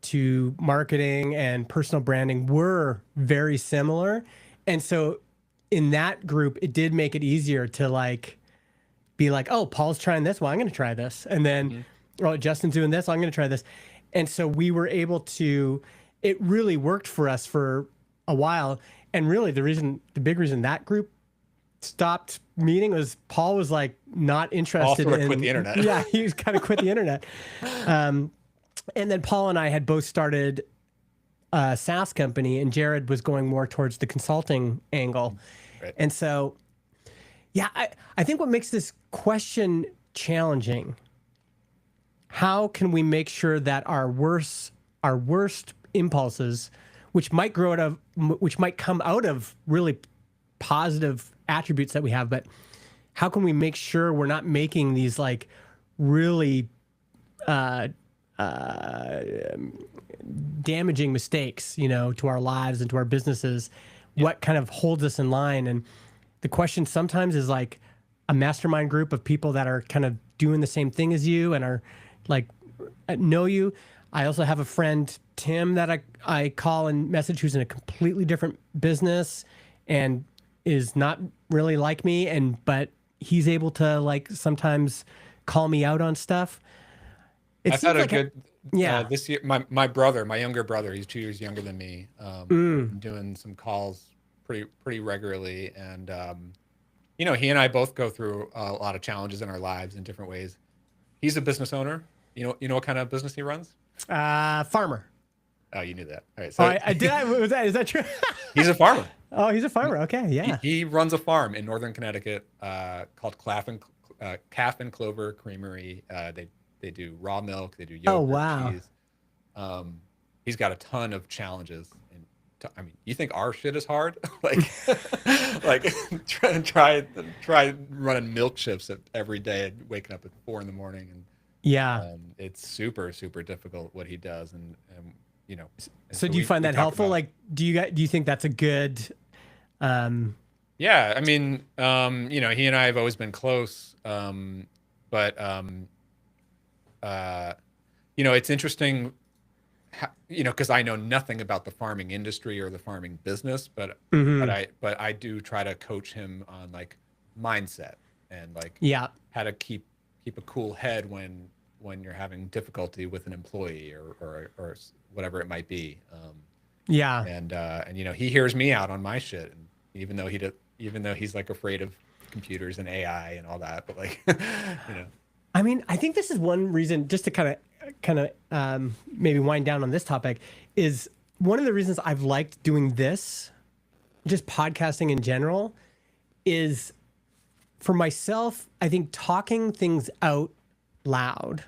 A: to marketing and personal branding were very similar. And so in that group, it did make it easier to like be like, oh, Paul's trying this. Well, I'm going to try this. And then, oh, Justin's doing this. I'm going to try this. And so we were able to, it really worked for us for a while. And really the big reason that group stopped meeting was Paul was like not interested
B: in quit the internet.
A: Yeah, he was kind of quit the internet. And then Paul and I had both started a SaaS company, and Jared was going more towards the consulting angle.
B: Right.
A: And so, yeah, I think what makes this question challenging, how can we make sure that our worst impulses, which might come out of really positive attributes that we have, but how can we make sure we're not making these like really damaging mistakes, to our lives and to our businesses? Yeah. What kind of holds us in line? And the question sometimes is like a mastermind group of people that are kind of doing the same thing as you and are like know you. I also have a friend, Tim, that I call and message, who's in a completely different business and is not really like me, but he's able to like sometimes call me out on stuff. It
B: I've had
A: seems
B: a
A: like
B: good
A: yeah.
B: this year. My brother, my younger brother, he's 2 years younger than me. We've
A: Mm.
B: been doing some calls pretty regularly, and you know, he and I both go through a lot of challenges in our lives in different ways. He's a business owner. You know what kind of business he runs?
A: Farmer.
B: Oh, you knew that. All right,
A: Oh,
B: so
A: I did. Is that true?
B: he's a farmer.
A: Oh, he's a farmer. Okay,
B: He,
A: yeah.
B: he runs a farm in northern Connecticut called Calf and Clover Creamery. They do raw milk, they do
A: Oh,
B: yogurt,
A: wow.
B: cheese. Um, he's got a ton of challenges, and I mean, you think our shit is hard? Like, like try running milk shifts every day and waking up at 4 in the morning, and
A: Yeah.
B: it's super difficult what he does, and you know, and
A: So
B: so
A: do you find
B: we
A: that
B: talk
A: helpful?
B: about.
A: Like, do you think that's a good? Um,
B: Yeah, I mean, you know, he and I have always been close, but uh, you know, it's interesting, you know, because I know nothing about the farming industry or the farming business,
A: mhm.
B: but I do try to coach him on like mindset and like
A: Yeah.
B: how to keep a cool head when you're having difficulty with an employee or whatever it might be.
A: Yeah.
B: And you know, he hears me out on my shit, and even though he's like afraid of computers and AI and all that, but like, you know,
A: I mean, I think this is one reason, just to kind of maybe wind down on this topic, is one of the reasons I've liked doing this, just podcasting in general, is for myself. I think talking things out loud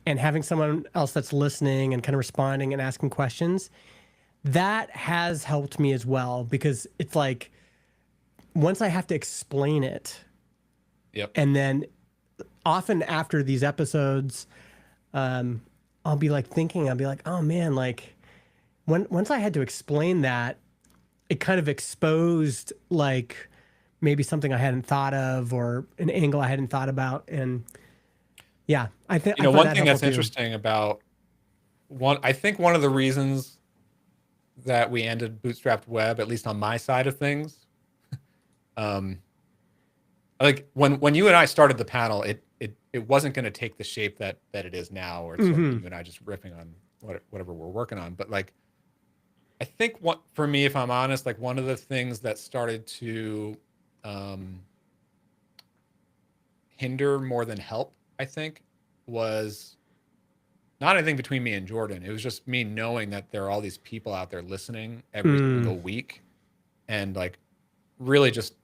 A: and having someone else that's listening and kind of responding and asking questions, that has helped me as well, because it's like once I have to explain it,
B: yep.
A: and then often after these episodes, I'll be like thinking, I'll be like, oh man, like once I had to explain that, it kind of exposed like maybe something I hadn't thought of or an angle I hadn't thought about. And yeah,
B: You
A: I
B: know,
A: find
B: one
A: that
B: thing
A: helpful
B: that's
A: too.
B: interesting about I think one of the reasons that we ended Bootstrapped Web, at least on my side of things, um, like when you and I started the panel, it wasn't going to take the shape that it is now, or it's sort of
A: Hmm.
B: you and I just riffing on whatever we're working on. But like, I think what for me, if I'm honest, like one of the things that started to um, hinder more than help, I think, was not anything between me and Jordan. It was just me knowing that there are all these people out there listening every
A: Mm.
B: single week, and like really just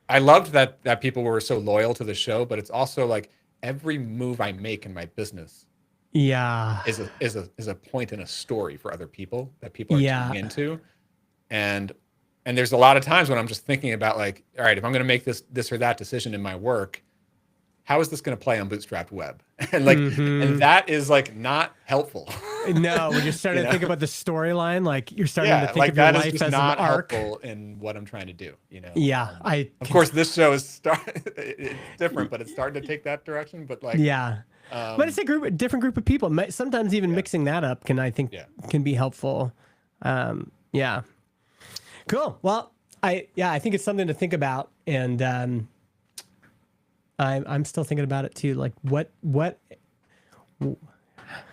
B: I loved that people were so loyal to the show, but it's also like every move I make in my business
A: Yeah.
B: is a point in a story for other people that people are tuning
A: Yeah.
B: into. And there's a lot of times when I'm just thinking about like, all right, if I'm going to make this or that decision in my work, how is this going to play on Bootstrapped Web? And like, and
A: Hmm.
B: that is like not helpful.
A: No, when you're starting
B: You
A: to
B: know?
A: think about the storyline, like you're starting to
B: Yeah,
A: think
B: like
A: of your
B: that is
A: life
B: just
A: as an
B: not
A: arc.
B: helpful in what I'm trying to do, you know.
A: Yeah, I
B: Of
A: can.
B: course, this show is it's different, but it's starting to take that direction. But like,
A: Yeah, but it's
B: um,
A: a different group of people. Sometimes even
B: yeah,
A: mixing that up can, I think,
B: yeah,
A: can be helpful. Yeah, cool. Well, I think it's something to think about, and I'm still thinking about it too. Like,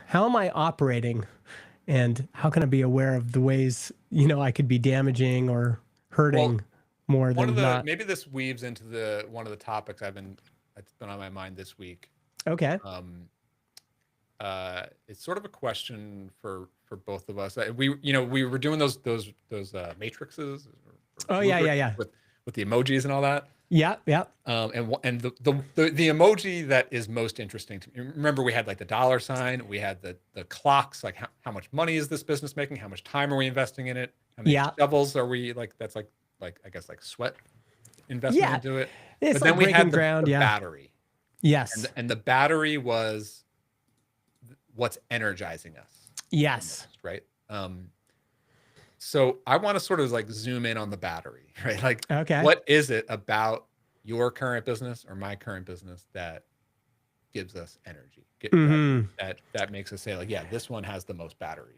A: how am I operating, and how can I be aware of the ways I could be damaging or
B: well,
A: hurting more
B: one of
A: than
B: the
A: not?
B: maybe this weaves into the one of the topics that's been on my mind this week.
A: Okay.
B: Um, it's sort of a question for both of us. We were doing those matrices or
A: Oh yeah, yeah,
B: rubrics
A: yeah,
B: with the emojis and all that.
A: yeah, yeah,
B: And the emoji that is most interesting to me. Remember, we had like the dollar sign, we had the clocks, like how much money is this business making? How much time are we investing in it? How many
A: yeah,
B: shovels are we like? That's like I guess like sweat investment
A: yeah.
B: into it.
A: It's
B: But
A: like
B: then we
A: breaking
B: had the
A: ground. Yeah.
B: battery, and
A: Yes.
B: the battery was what's energizing us the
A: Yes.
B: most, right? So I want to sort of like zoom in on the battery, right? Like,
A: Okay.
B: what is it about your current business or my current business that gives us energy.
A: Hmm.
B: That makes us say like, yeah, this one has the most batteries.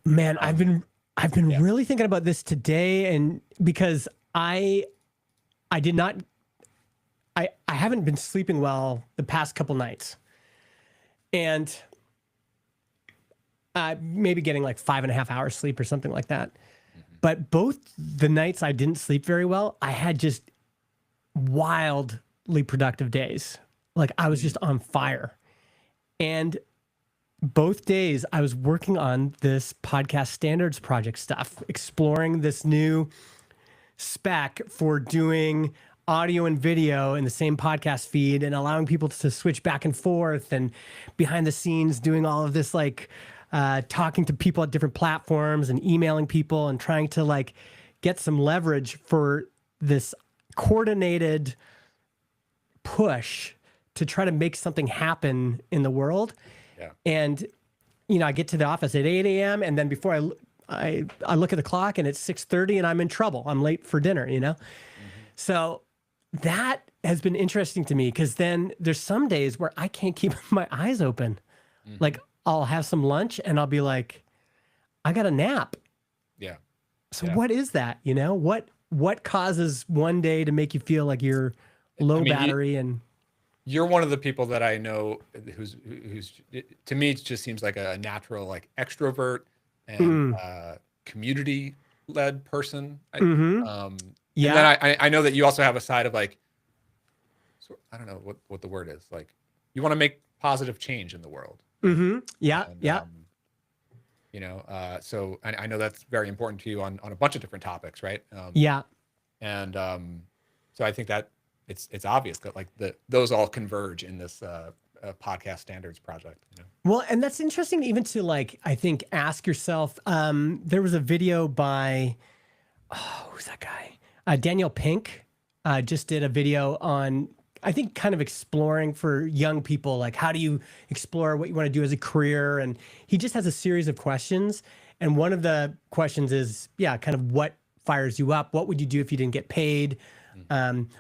A: Man,
B: Um,
A: I've been
B: yeah.
A: really thinking about this today, and because I did not I haven't been sleeping well the past couple nights, and maybe getting like 5.5 hours sleep or something like that.
B: Mhm.
A: But both the nights I didn't sleep very well, I had just wildly productive days. Like I was just
B: Mm.
A: on fire. And both days I was working on this podcast standards project stuff, exploring this new spec for doing audio and video in the same podcast feed and allowing people to switch back and forth, and behind the scenes doing all of this, like talking to people at different platforms and emailing people and trying to like get some leverage for this coordinated push to try to make something happen in the world.
B: Yeah.
A: And I get to the office at 8 a.m. and then before I look at the clock and it's 6:30 and I'm in trouble. I'm late for dinner.
B: Hmm.
A: So that has been interesting to me, because then there's some days where I can't keep my eyes open.
B: Hmm.
A: Like I'll have some lunch and I'll be like, I got a nap.
B: Yeah.
A: So
B: Yeah.
A: what is that? What causes one day to make you feel like you're
B: I
A: low
B: mean,
A: battery and
B: you're one of the people that I know who's to me it just seems like a natural like extrovert and
A: mm,
B: community led person.
A: mm-hmm.
B: And then
A: Yeah.
B: I know that you also have a side of like, I don't know what the word is, like you want to make positive change in the world.
A: Mm-hmm. Yeah.
B: And
A: Yeah.
B: so I know that's very important to you on a bunch of different topics, right?
A: Yeah.
B: And so I think that it's obvious that like those all converge in this podcast standards project.
A: Well, and that's interesting even to like, I think, ask yourself. There was a video by, who's that guy? Daniel Pink just did a video on, I think, kind of exploring for young people, like how do you explore what you want to do as a career? And he just has a series of questions. And one of the questions is, yeah, kind of what fires you up? What would you do if you didn't get paid?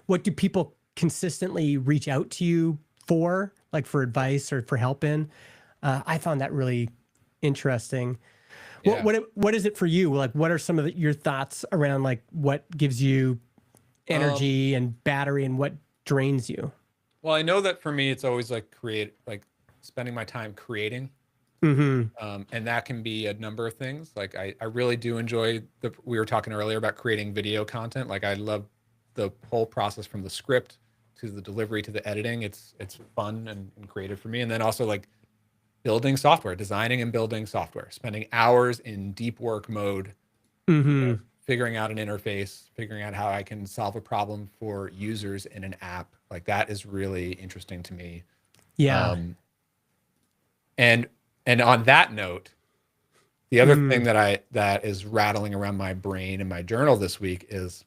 A: What do people consistently reach out to you for, like for advice or for help in? I found that really interesting.
B: Yeah.
A: What is it for you? Like, what are some of your thoughts around like what gives you
B: Um,
A: energy and battery, and what drains you?
B: well, I know that for me, it's always like spending my time creating.
A: Mm-hmm.
B: And that can be a number of things. Like I really do enjoy we were talking earlier about creating video content. Like I love the whole process from the script to the delivery to the editing. It's fun and creative for me. And then also like building software, designing and building software, spending hours in deep work mode,
A: Mm-hmm.
B: figuring out an interface, figuring out how I can solve a problem for users in an app. Like that is really interesting to me.
A: Yeah.
B: Um, and on that note, the other thing
A: Mm.
B: that is rattling around my brain in my journal this week is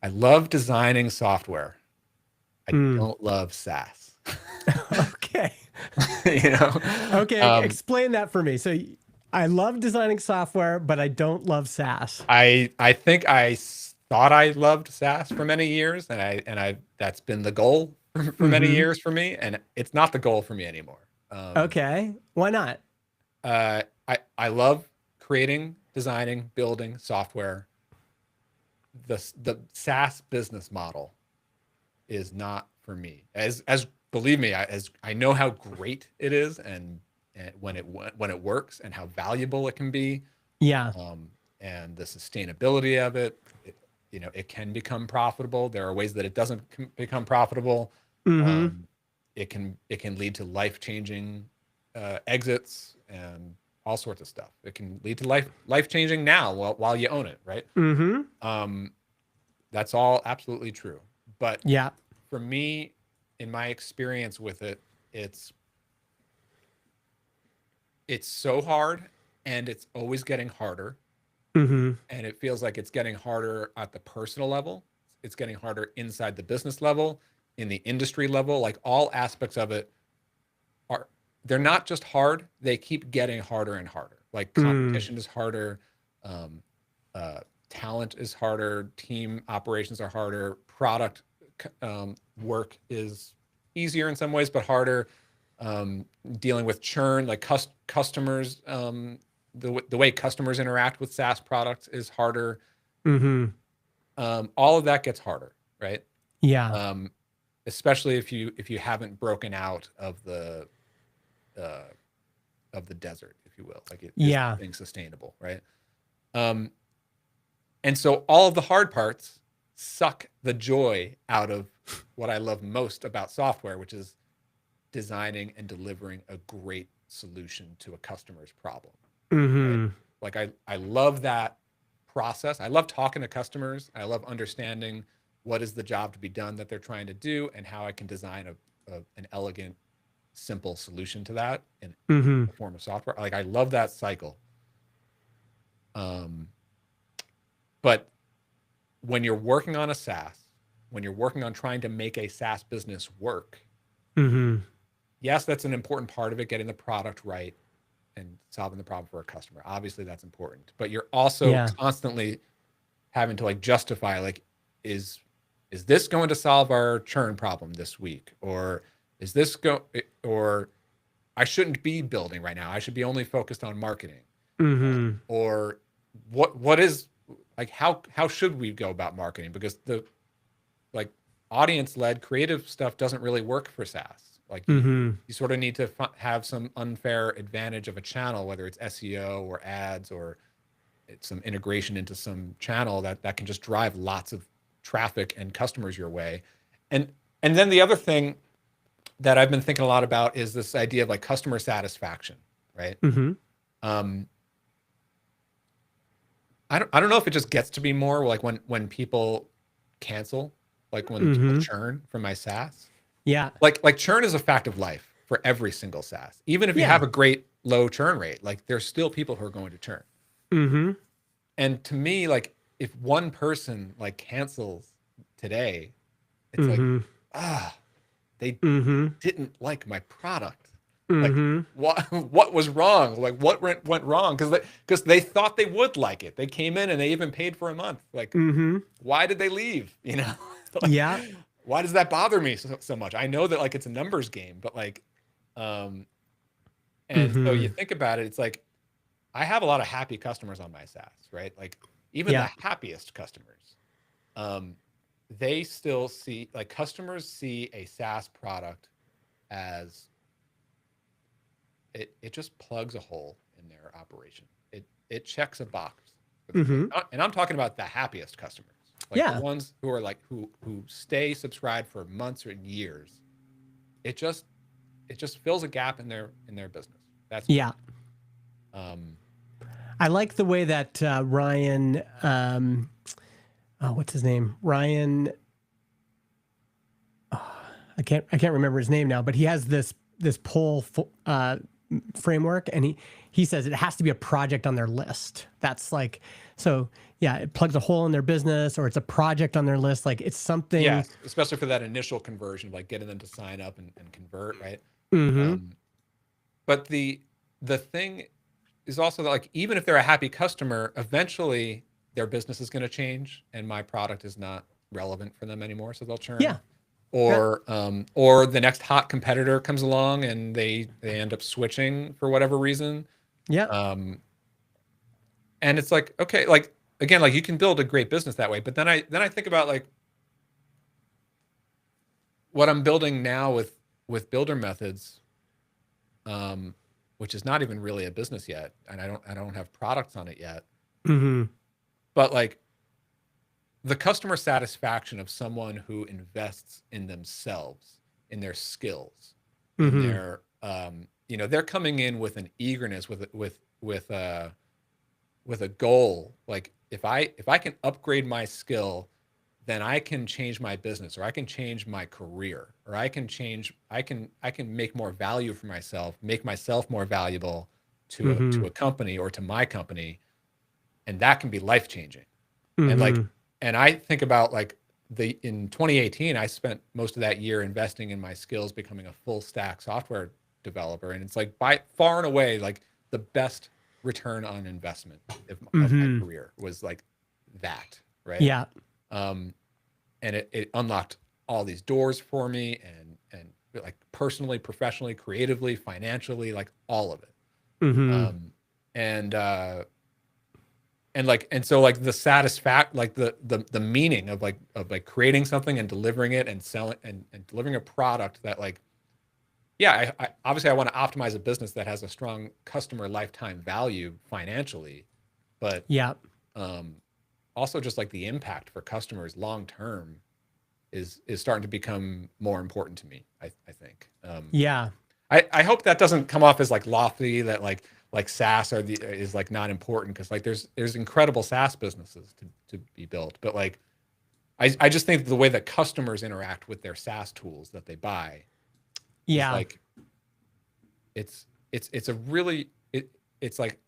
B: I love designing software. I
A: Mm.
B: don't love SaaS.
A: Okay.
B: you know,
A: Okay.
B: um,
A: Explain that for me. So I love designing software, but I don't love SaaS.
B: I think thought I loved SaaS for many years, and I that's been the goal for many
A: Mm-hmm.
B: years for me, and it's not the goal for me anymore.
A: Okay. Why not?
B: I love creating, designing, building software. The SaaS business model is not for me. As believe me, as I know how great it is, and when it works, and how valuable it can be,
A: Yeah.
B: and the sustainability of it, it can become profitable. There are ways that it doesn't become profitable.
A: Mm-hmm.
B: Um, it can lead to life-changing exits and all sorts of stuff. It can lead to life-changing now while you own it, right?
A: Mm-hmm.
B: Um, that's all absolutely true. But
A: Yeah.
B: for me, in my experience with it, it's so hard, and it's always getting harder,
A: Mm-hmm.
B: and it feels like it's getting harder at the personal level. It's getting harder inside the business level, in the industry level. Like all aspects of it are, they're not just hard, they keep getting harder and harder. Like
A: Mm.
B: competition is harder, um, talent is harder, team operations are harder, product work is easier in some ways but harder. dealing with churn, like customers, the way customers interact with SaaS products is harder.
A: Mm-hmm.
B: All of that gets harder, right?
A: Yeah.
B: Especially if you haven't broken out of the desert, if you will. Like, is
A: Yeah.
B: thing sustainable, right? And so all of the hard parts suck the joy out of what I love most about software, which is designing and delivering a great solution to a customer's problem. Right?
A: Mm-hmm.
B: Like, I love that process. I love talking to customers. I love understanding what is the job to be done that they're trying to do and how I can design an elegant, simple solution to that in
A: Mm-hmm.
B: the form of software. Like, I love that cycle. But when you're working on a SaaS, when you're working on trying to make a SaaS business work,
A: Mm-hmm.
B: yes, that's an important part of it, getting the product right and solving the problem for a customer. Obviously, that's important. But you're also
A: Yeah.
B: constantly having to like justify, like, is this going to solve our churn problem this week? Or is this or I shouldn't be building right now. I should be only focused on marketing.
A: Mm-hmm.
B: Or what is, like, how should we go about marketing? Because the, like, audience led creative stuff doesn't really work for SaaS. Like,
A: Mm-hmm.
B: you sort of need to have some unfair advantage of a channel, whether it's SEO or ads or it's some integration into some channel that can just drive lots of traffic and customers your way. And then the other thing that I've been thinking a lot about is this idea of like customer satisfaction, right?
A: Mm-hmm.
B: Um, I don't know if it just gets to be more like when people cancel, like when people
A: Mm-hmm.
B: churn from my SaaS.
A: Yeah.
B: Like churn is a fact of life for every single SaaS. Even if you have
A: Yeah.
B: a great low churn rate, like, there's still people who are going to churn.
A: Mm-hmm.
B: And to me, like, if one person like cancels today, it's like,
A: Mm-hmm.
B: they
A: Mm-hmm.
B: didn't like my product. Like,
A: Mm-hmm.
B: what was wrong? Like, what went wrong? Because they thought they would like it. They came in and they even paid for a month. Like,
A: Mm-hmm.
B: why did they leave? Like,
A: Yeah.
B: why does that bother me so much? I know that, like, it's a numbers game, but like, and so you
A: Mm-hmm.
B: think about it, it's like, I have a lot of happy customers on my SaaS, right? Like, even the
A: Yeah.
B: happiest customers, um, they still see, like, customers see a SaaS product as it just plugs a hole in their operation. It checks a box for them.
A: Mm-hmm.
B: And I'm talking about the happiest customers, like the
A: Yeah.
B: ones who are like who stay subscribed for months or years. It just fills a gap in their business. That's
A: Yeah.
B: um
A: I like the way that Ryan, oh, what's his name? Ryan. I can't remember his name now, but he has this poll framework, and he says it has to be a project on their list. That's like, so yeah, it plugs a hole in their business, or it's a project on their list. Like, it's something.
B: yes, especially for that initial conversion, like getting them to sign up and convert, right?
A: Mm-hmm.
B: Um, but the thing is also that, like, even if they're a happy customer, eventually their business is going to change and my product is not relevant for them anymore, so they'll churn.
A: Yeah. Yeah.
B: Or the next hot competitor comes along and they end up switching for whatever reason.
A: Yeah.
B: Um, and it's like, okay, like, again, like, you can build a great business that way, but then I think about, like, what I'm building now with builder methods, which is not even really a business yet, and I don't have products on it yet.
A: Mm-hmm.
B: But like, the customer satisfaction of someone who invests in themselves, in their skills, in
A: Mm-hmm.
B: their they're coming in with an eagerness, with a goal. Like, if I can upgrade my skill, then I can change my business, or I can change my career, or I can make more value for myself, make myself more valuable
A: Mm-hmm.
B: to a company or to my company, and that can be life changing. And like,
A: Mm-hmm.
B: and I think about, like, in 2018, I spent most of that year investing in my skills, becoming a full stack software developer, and it's like, by far and away, like, the best return on investment of my
A: Mm-hmm.
B: career was like that, right?
A: Yeah.
B: And it unlocked all these doors for me, and like personally, professionally, creatively, financially, like all of it.
A: Mm-hmm.
B: And so like the like the meaning of like creating something and delivering it and selling and delivering a product that like, yeah, I obviously I want to optimize a business that has a strong customer lifetime value financially, but
A: Yeah.
B: also just like the impact for customers long term is starting to become more important to me. I think.
A: Yeah.
B: I hope that doesn't come off as like lofty, that like SaaS is like not important, because like there's incredible SaaS businesses to be built, but like I just think the way that customers interact with their SaaS tools that they buy is
A: Yeah.
B: like it's a really it's like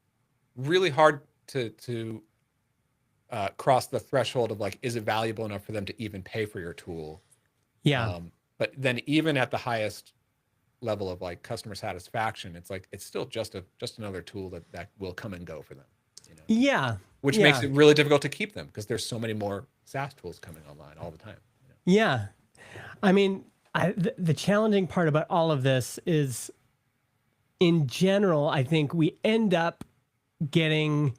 B: really hard to cross the threshold of like, is it valuable enough for them to even pay for your tool?
A: Yeah.
B: But then even at the highest level of like customer satisfaction, it's like it's still just another tool that will come and go for them, you know,
A: Yeah.
B: which makes
A: Yeah.
B: it really difficult to keep them because there's so many more SaaS tools coming online all the time. You know?
A: Yeah. I mean, the challenging part about all of this is, in general, I think we end up getting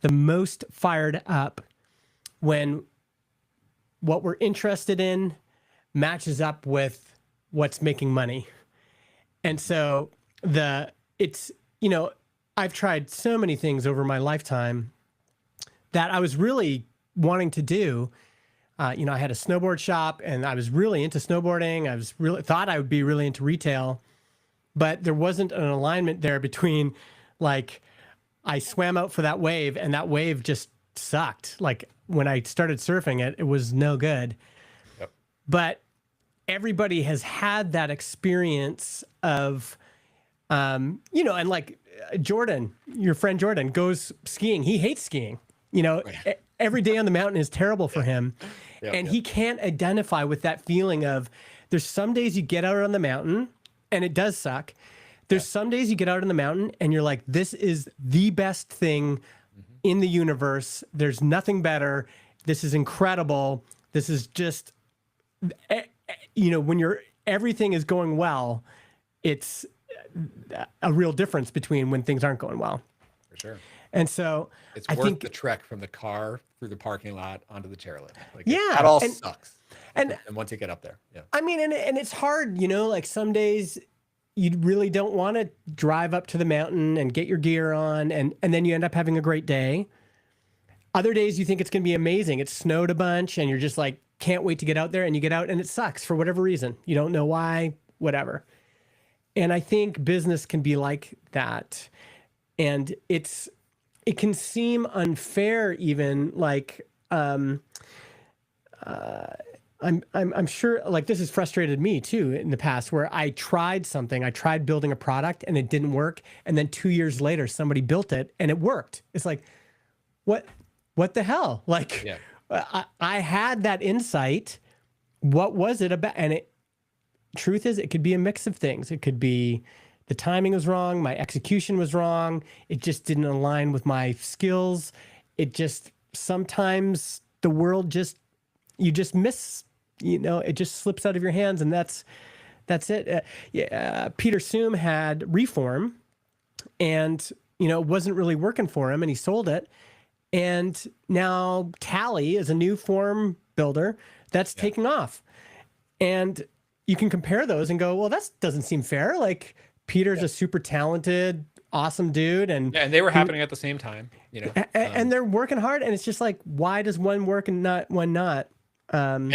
A: the most fired up when what we're interested in matches up with what's making money. And so it's, you know, I've tried so many things over my lifetime that I was really wanting to do. You know, I had a snowboard shop and I was really into snowboarding. I was really thought I would be really into retail, but there wasn't an alignment there between, like, I swam out for that wave and that wave just sucked. Like when I started surfing it, it was no good.
B: Yep.
A: But everybody has had that experience of, you know, and like Jordan, your friend Jordan goes skiing. He hates skiing. You know, every day on the mountain is terrible for him. And he can't identify with that feeling of, there's some days you get out on the mountain and it does suck. There's some days you get out on the mountain and you're like, this is the best thing in the universe. There's nothing better. This is incredible. This is just, you know, when everything is going well, it's a real difference between when things aren't going well.
B: For sure.
A: And so
B: it's
A: I
B: worth
A: think
B: the trek from the car through the parking lot onto the chairlift. Like,
A: Yeah,
B: that all
A: and-
B: sucks.
A: and
B: once you get up there, yeah.
A: I mean, and it's hard, you know, like some days you really don't want to drive up to the mountain and get your gear on, and then you end up having a great day. Other days you think it's going to be amazing. It snowed a bunch and you're just like, can't wait to get out there, and you get out and it sucks for whatever reason. You don't know why, whatever. And I think business can be like that. And it can seem unfair, even like, I'm sure, like, this has frustrated me too in the past, where I tried building a product and it didn't work, and then 2 years later somebody built it and it worked. It's like, what the hell? Like, I had that insight. What was it about? And truth is, it could be a mix of things. It could be the timing was wrong, my execution was wrong, it just didn't align with my skills. It just, sometimes the world you just miss, you know, it just slips out of your hands, and that's it. Peter Soom had Reform, and, you know, it wasn't really working for him, and he sold it. And now Tally is a new form builder that's taking off. And you can compare those and go, well, that doesn't seem fair. Like, Peter's a super talented, awesome dude. And
B: they were happening at the same time, you know.
A: And they're working hard. And it's just like, why does one work and not one not?
B: And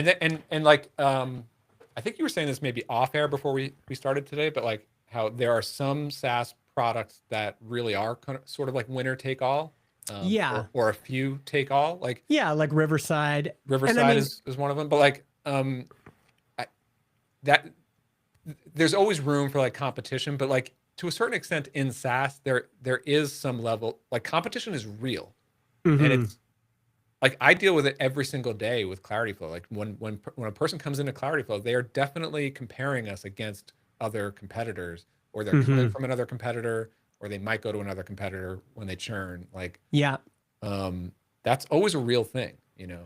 B: like, I think you were saying this maybe off air before we started today, but like how there are some SaaS products that really are kind of sort of like winner take all. Or a few take all. Like,
A: like Riverside.
B: Is one of them. But like, there's always room for like competition, but like to a certain extent in SaaS, there is some level, like, competition is real. And it's like, I deal with it every single day with Clarity Flow. Like when a person comes into Clarity Flow, they are definitely comparing us against other competitors, or they're coming from another competitor, or they might go to another competitor when they churn. Like, that's always a real thing, you know?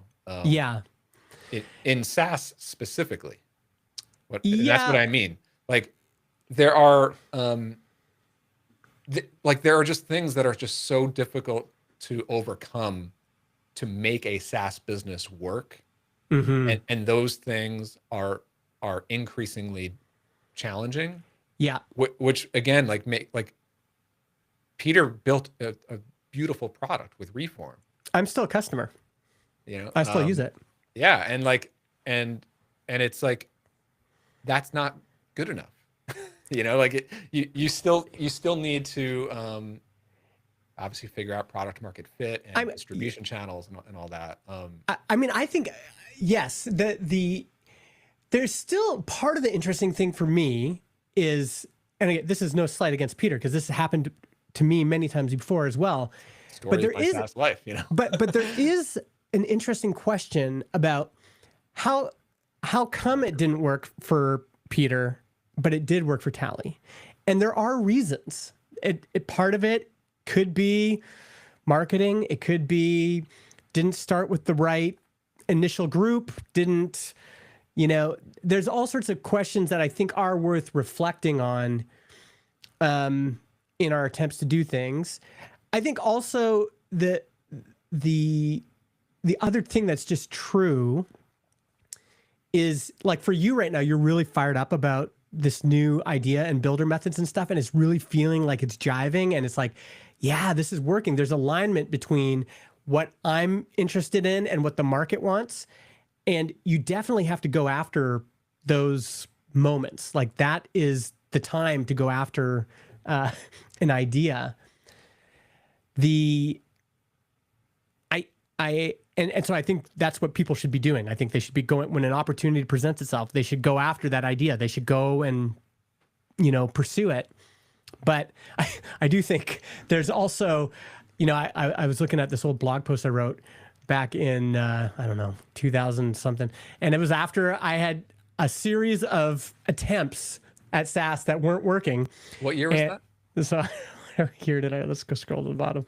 B: In SaaS specifically. And that's what
A: Yeah.
B: I mean. Like there are like there are just things that are just so difficult to overcome to make a SaaS business work,
A: Hmm.
B: and those things are increasingly challenging.
A: Yeah.
B: Which again, like make like Peter built a beautiful product with Reform.
A: I'm still a customer.
B: You know,
A: I still use it.
B: yeah, and like and it's like that's not good enough. You know, like you still need to obviously figure out product market fit and
A: I'm.
B: distribution channels and all that.
A: I mean, I think yes. There's still part of the interesting thing for me is, and again, this is no slight against Peter because this happened to me many times before as well. But
B: Story
A: there
B: of my
A: is,
B: SaaS life, you know.
A: but there is an interesting question about how how come it didn't work for Peter, but it did work for Tally, and there are reasons. It part of it could be marketing. It could be didn't start with the right initial group. Didn't there's all sorts of questions that I think are worth reflecting on in our attempts to do things. I think also the the other thing that's just true is like for you right now, you're really fired up about this new idea and builder methods and stuff, and it's really feeling like it's jiving, and it's like, yeah, this is working. There's alignment between what I'm interested in and what the market wants. And you definitely have to go after those moments. Like that is the time to go after an idea. The and so I think that's what people should be doing. I think they should be going when an opportunity presents itself. They should go after that idea. They should go and pursue it. But I do think there's also, I was looking at this old blog post I wrote back in I don't know 2000 something, and it was after I had a series of attempts at SaaS that weren't working.
B: What year was
A: And
B: that?
A: so here did I let's go scroll to the bottom.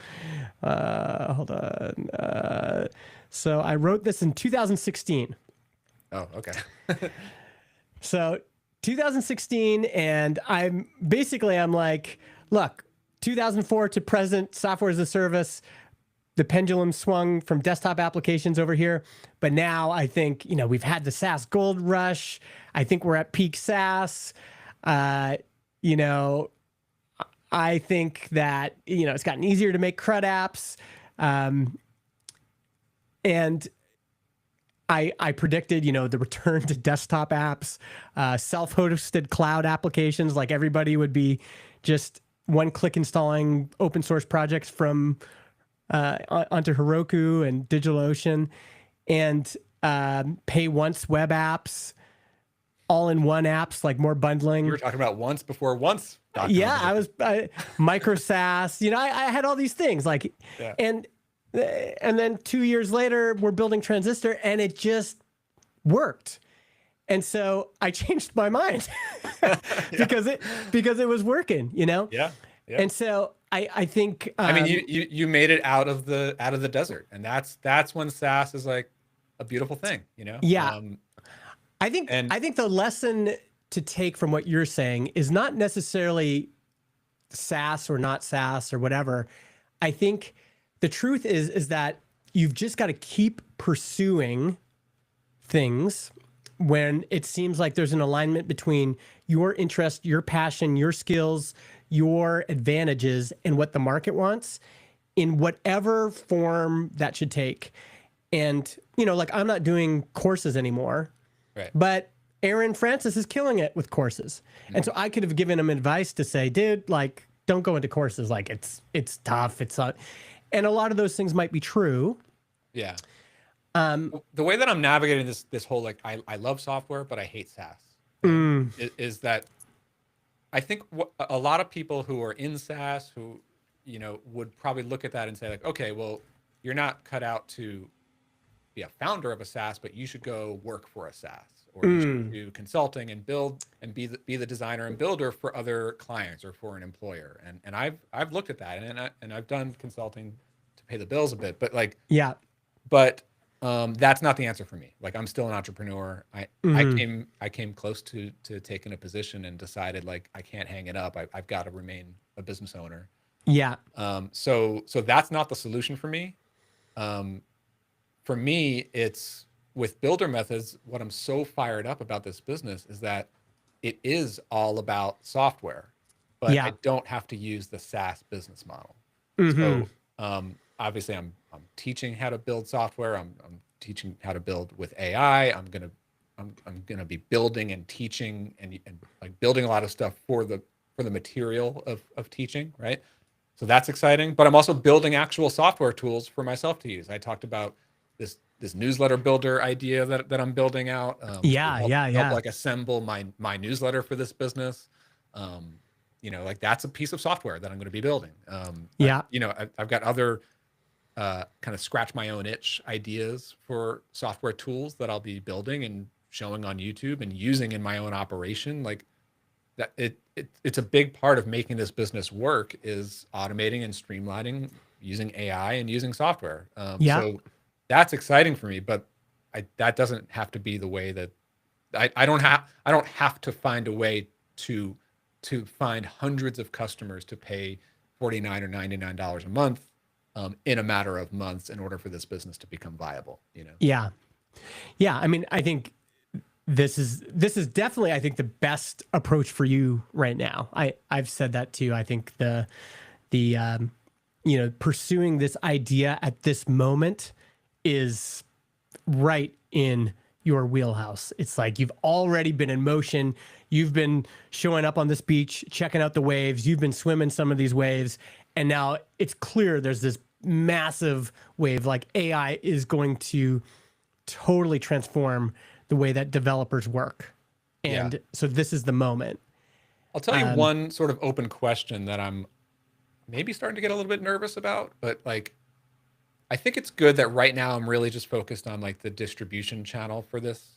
A: Hold on. So I wrote this in 2016.
B: Oh, okay.
A: So 2016, and I'm like, look, 2004 to present, software as a service. The pendulum swung from desktop applications over here. But now I think, we've had the SaaS gold rush. I think we're at peak SaaS. I think that, it's gotten easier to make CRUD apps. And I predicted, the return to desktop apps, self-hosted cloud applications, like everybody would be just one-click installing open source projects from onto Heroku and DigitalOcean, and pay once web apps, all-in-one apps, like more bundling.
B: You were talking about once before once.
A: Yeah, I was micro SaaS. I had all these things like,
B: Yeah.
A: and then 2 years later, we're building Transistor, and it just worked. And so I changed my mind because it was working,
B: Yeah. Yeah.
A: And so I think
B: I mean, you made it out of the desert, and that's when SaaS is like a beautiful thing,
A: Yeah. I think the lesson to take from what you're saying is not necessarily SaaS or not SaaS or whatever. I think the truth is that you've just got to keep pursuing things when it seems like there's an alignment between your interest, your passion, your skills, your advantages, and what the market wants in whatever form that should take. And, like I'm not doing courses anymore,
B: Right.
A: but Aaron Francis is killing it with courses. And so I could have given him advice to say, dude, like, don't go into courses. Like it's tough. It's not. And a lot of those things might be true.
B: Yeah. The way that I'm navigating this whole like I love software but I hate SaaS is that I think a lot of people who are in SaaS who would probably look at that and say like, okay, well, you're not cut out to be a founder of a SaaS, but you should go work for a SaaS, or you should do consulting and build and be the designer and builder for other clients or for an employer. And I've looked at that and I've done consulting to pay the bills a bit, but like
A: Yeah.
B: but That's not the answer for me. Like I'm still an entrepreneur.
A: Hmm.
B: I came close to taking a position and decided like I can't hang it up. I've got to remain a business owner.
A: Yeah.
B: So that's not the solution for me. Um, for me, it's with builder methods. What I'm so fired up about this business is that it is all about software, but I
A: Yeah.
B: don't have to use the SaaS business model.
A: Hmm.
B: So obviously, I'm teaching how to build software. I'm teaching how to build with AI. I'm gonna be building and teaching and like building a lot of stuff for the material of teaching, right? So that's exciting. But I'm also building actual software tools for myself to use. I talked about this newsletter builder idea that I'm building out to
A: Yeah. Yeah.
B: help
A: Yeah.
B: like assemble my newsletter for this business. Like that's a piece of software that I'm going to be building.
A: Yeah.
B: I've got other kind of scratch my own itch ideas for software tools that I'll be building and showing on YouTube and using in my own operation. Like that, it's a big part of making this business work is automating and streamlining using AI and using software.
A: Yeah.
B: So that's exciting for me, but that doesn't have to be the way that I don't have to find a way to find hundreds of customers to pay $49 or $99 a month in a matter of months in order for this business to become viable.
A: Yeah. Yeah. I mean, I think this is definitely, I think, the best approach for you right now. I've said that too. I think the pursuing this idea at this moment is right in your wheelhouse. It's like you've already been in motion. You've been showing up on this beach, checking out the waves. You've been swimming some of these waves. And now it's clear there's this massive wave. Like AI is going to totally transform the way that developers work.
B: Yeah.
A: And so this is the moment.
B: I'll tell you one sort of open question that I'm maybe starting to get a little bit nervous about, but like I think it's good that right now I'm really just focused on like the distribution channel for this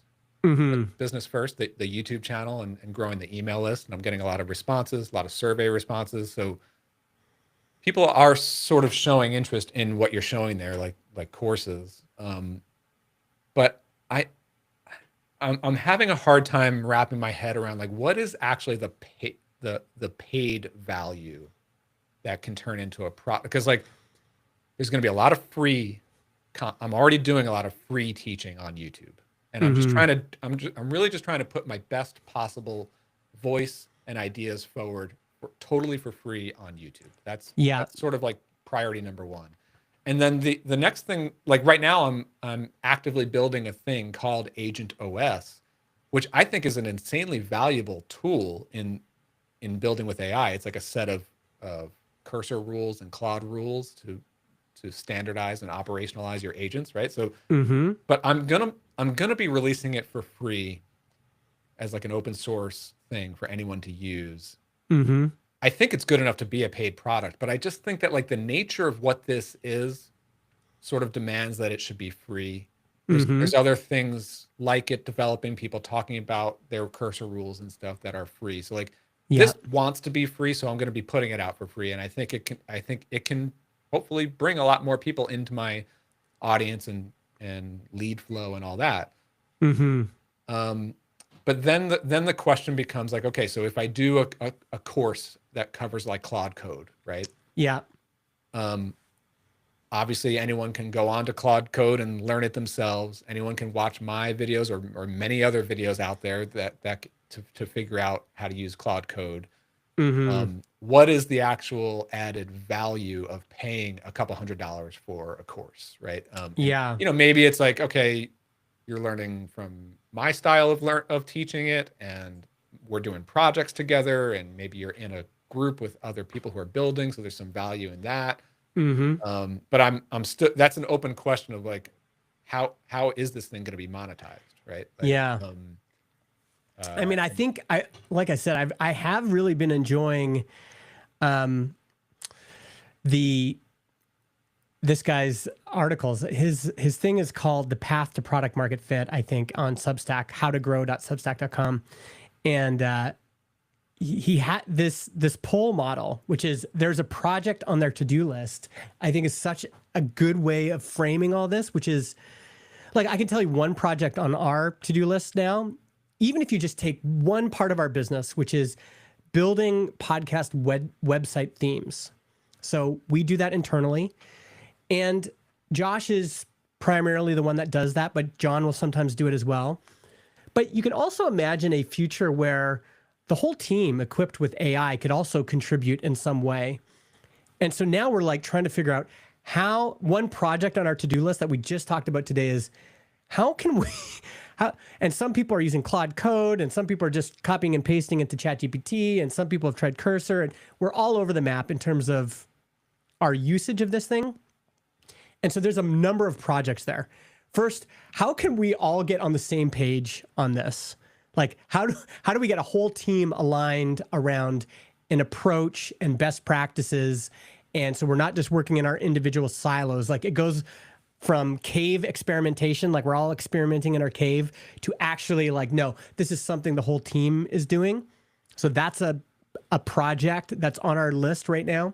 A: Mm-hmm.
B: business first, the YouTube channel and growing the email list. And I'm getting a lot of responses, a lot of survey responses. So people are sort of showing interest in what you're showing there, like courses. But I'm having a hard time wrapping my head around like what is actually the paid value that can turn into a product, because like there's going to be a lot of free. I'm already doing a lot of free teaching on YouTube, and I'm just
A: Mm-hmm.
B: trying to. I'm really just trying to put my best possible voice and ideas forward totally for free on YouTube.
A: Yeah.
B: That's sort of like priority number one. And then the next thing, like right now, I'm actively building a thing called Agent OS, which I think is an insanely valuable tool in building with AI. It's like a set of cursor rules and Claude rules to standardize and operationalize your agents, right? So,
A: Mm-hmm.
B: but I'm gonna be releasing it for free as like an open source thing for anyone to use.
A: Mm-hmm.
B: I think it's good enough to be a paid product, but I just think that like the nature of what this is sort of demands that it should be free.
A: Mm-hmm.
B: There's other things like it developing, people talking about their cursor rules and stuff that are free. So like
A: Yeah.
B: this wants to be free, so I'm going to be putting it out for free, and I think it can hopefully bring a lot more people into my audience and lead flow and all that.
A: Mm-hmm.
B: Um, but then the question becomes like, okay, so if I do a course that covers like Claude Code, right?
A: Yeah.
B: Um, Obviously anyone can go on to Claude Code and learn it themselves. Anyone can watch my videos or many other videos out there that to figure out how to use Claude Code.
A: Mm-hmm.
B: What is the actual added value of paying a couple $100s for a course, right? And
A: Yeah.
B: maybe it's like, okay, you're learning from my style of teaching it, and we're doing projects together, and maybe you're in a group with other people who are building, so there's some value in that.
A: Mm-hmm.
B: But I'm still, that's an open question of like, how is this thing going to be monetized, right? Like,
A: Yeah. I mean, I think like I said, I have really been enjoying um the this guy's articles. His thing is called The Path to Product Market Fit, I think, on Substack, howtogrow.substack.com. And he had this poll model, which is there's a project on their to-do list. I think is such a good way of framing all this, which is like I can tell you one project on our to-do list now, even if you just take one part of our business, which is building podcast website themes. So we do that internally. And Josh is primarily the one that does that, but John will sometimes do it as well. But you can also imagine a future where the whole team equipped with AI could also contribute in some way. And so now we're like trying to figure out how one project on our to-do list that we just talked about today is how can we, and some people are using Claude Code and some people are just copying and pasting into ChatGPT and some people have tried Cursor, and we're all over the map in terms of our usage of this thing. And so there's a number of projects there. First, how can we all get on the same page on this? Like how do we get a whole team aligned around an approach and best practices? And so we're not just working in our individual silos. Like it goes from cave experimentation, like we're all experimenting in our cave, to actually like, no, this is something the whole team is doing. So that's a project that's on our list right now.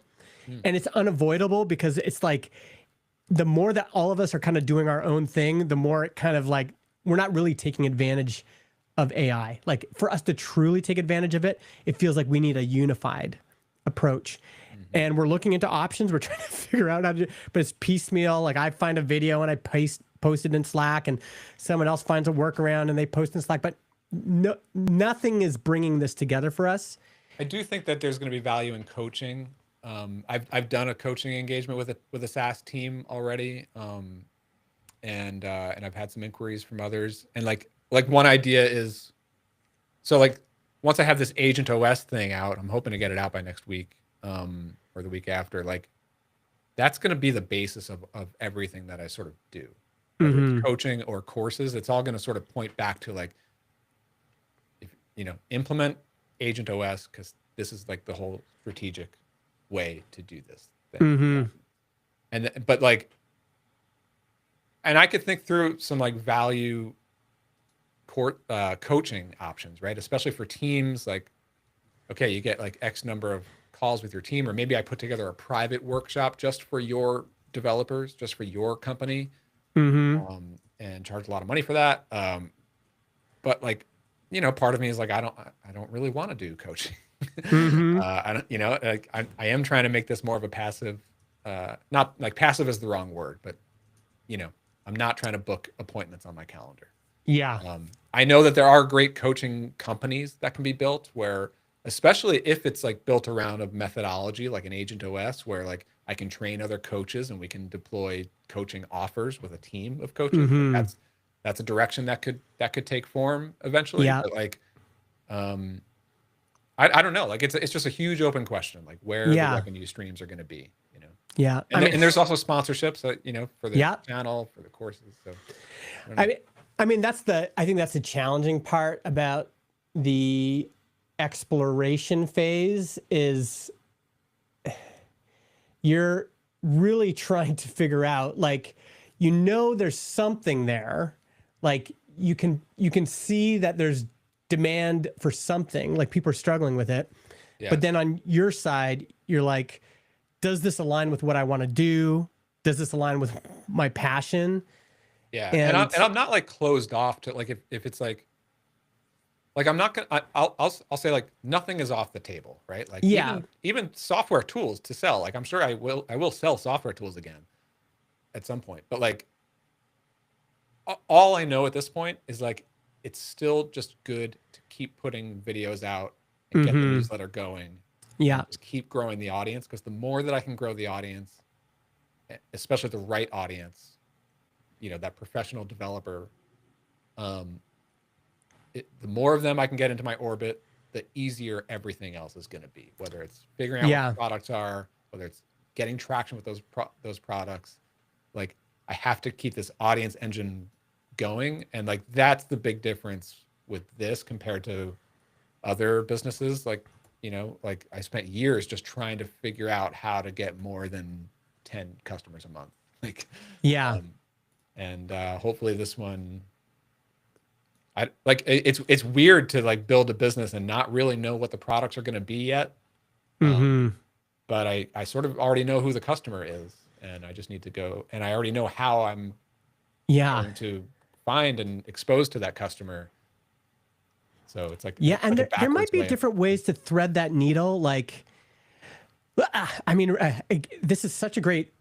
A: And it's unavoidable because it's like, the more that all of us are kind of doing our own thing, the more it kind of like, we're not really taking advantage of AI. Like for us to truly take advantage of it, it feels like we need a unified approach. And we're looking into options. We're trying to figure out how to do, but it's piecemeal. Like I find a video and I post it in Slack, and someone else finds a workaround and they post in Slack, but nothing is bringing this together for us.
B: I do think that there's going to be value in coaching. I've done a coaching engagement with a SaaS team already, and I've had some inquiries from others. And like one idea is, so like once I have this Agent OS thing out, I'm hoping to get it out by next week, or the week after. Like that's going to be the basis of everything that I sort of do, whether it's coaching or courses. It's all going to sort of point back to like, if implement Agent OS, because this is like the whole strategic way to do this thing. But like, and I could think through some like value coaching options, right? Especially for teams. Like, okay, you get like X number of calls with your team, or maybe I put together a private workshop just for your developers, just for your company, and charge a lot of money for that. But like, part of me is like, I don't really want to do coaching. I don't, like I am trying to make this more of a passive, not like passive is the wrong word, but I'm not trying to book appointments on my calendar.
A: Yeah.
B: I know that there are great coaching companies that can be built where, especially if it's like built around a methodology, like an Agent OS, where like I can train other coaches and we can deploy coaching offers with a team of coaches. Like that's a direction that could take form eventually.
A: Yeah.
B: But like, I don't know. Like it's just a huge open question, like where the revenue streams are going to be,
A: Yeah.
B: And there's also sponsorships, for the channel, for the courses. So
A: I mean, I think that's the challenging part about the exploration phase is you're really trying to figure out, like, there's something there. Like you can see that there's demand for something, like people are struggling with it. Yeah. But then on your side, you're like, does this align with what I want to do? Does this align with my passion?
B: Yeah. And I'm not like closed off to like, if it's like I'm not gonna, I'll say like nothing is off the table, right? Like even software tools to sell. Like I'm sure I will sell software tools again at some point, but like all I know at this point is like, it's still just good to keep putting videos out and get the newsletter going.
A: Yeah.
B: Just keep growing the audience, because the more that I can grow the audience, especially the right audience, that professional developer, the more of them I can get into my orbit, the easier everything else is going to be, whether it's figuring out what the products are, whether it's getting traction with those products. Like I have to keep this audience engine going. And like, that's the big difference with this compared to other businesses. Like, like I spent years just trying to figure out how to get more than 10 customers a month. Like, and hopefully this one, it's weird to like build a business and not really know what the products are going to be yet. But I sort of already know who the customer is, and I just need to go, and I already know how I'm
A: Yeah.
B: going to find and expose to that customer. So it's like
A: Yeah. And
B: a
A: there might
B: backwards
A: be
B: way.
A: different ways to thread that needle. Like, I mean, this is such a great,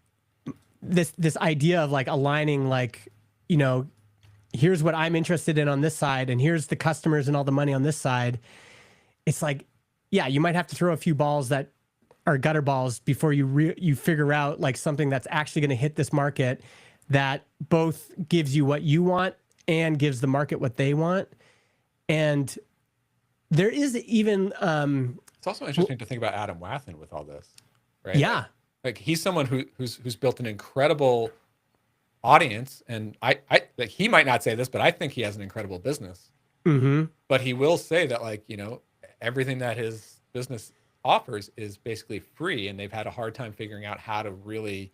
A: this idea of like aligning, like, you know, here's what I'm interested in on this side, and here's the customers and all the money on this side. It's like, yeah, you might have to throw a few balls that are gutter balls before you figure out like something that's actually going to hit this market that both gives you what you want and gives the market what they want. And there is even
B: It's also interesting to think about Adam Wathan with all this, right?
A: yeah,
B: Like he's someone who's built an incredible audience, and I like he might not say this, but I think he has an incredible business.
A: mm-hmm,
B: But he will say that, like, you know, everything that his business offers is basically free, and they've had a hard time figuring out how to really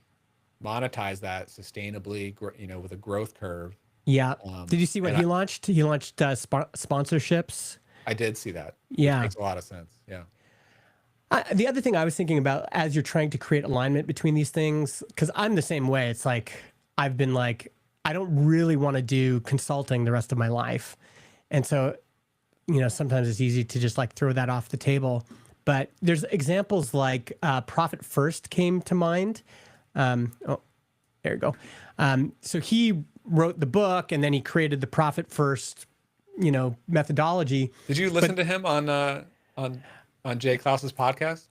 B: monetize that sustainably, you know, with a growth curve.
A: yeah. Did you see what
B: And
A: he launched? He launched sponsorships.
B: I did see that, which
A: Yeah.
B: makes a lot of sense. Yeah.
A: The other thing I was thinking about as you're trying to create alignment between these things, because I'm the same way. It's like I've been like, I don't really want to do consulting the rest of my life. And so, you know, sometimes it's easy to just like throw that off the table. But there's examples like Profit First came to mind. Oh, there you go. So he wrote the book and then he created the Profit First, you know, methodology.
B: Did you listen to him on Jay Klaus's podcast?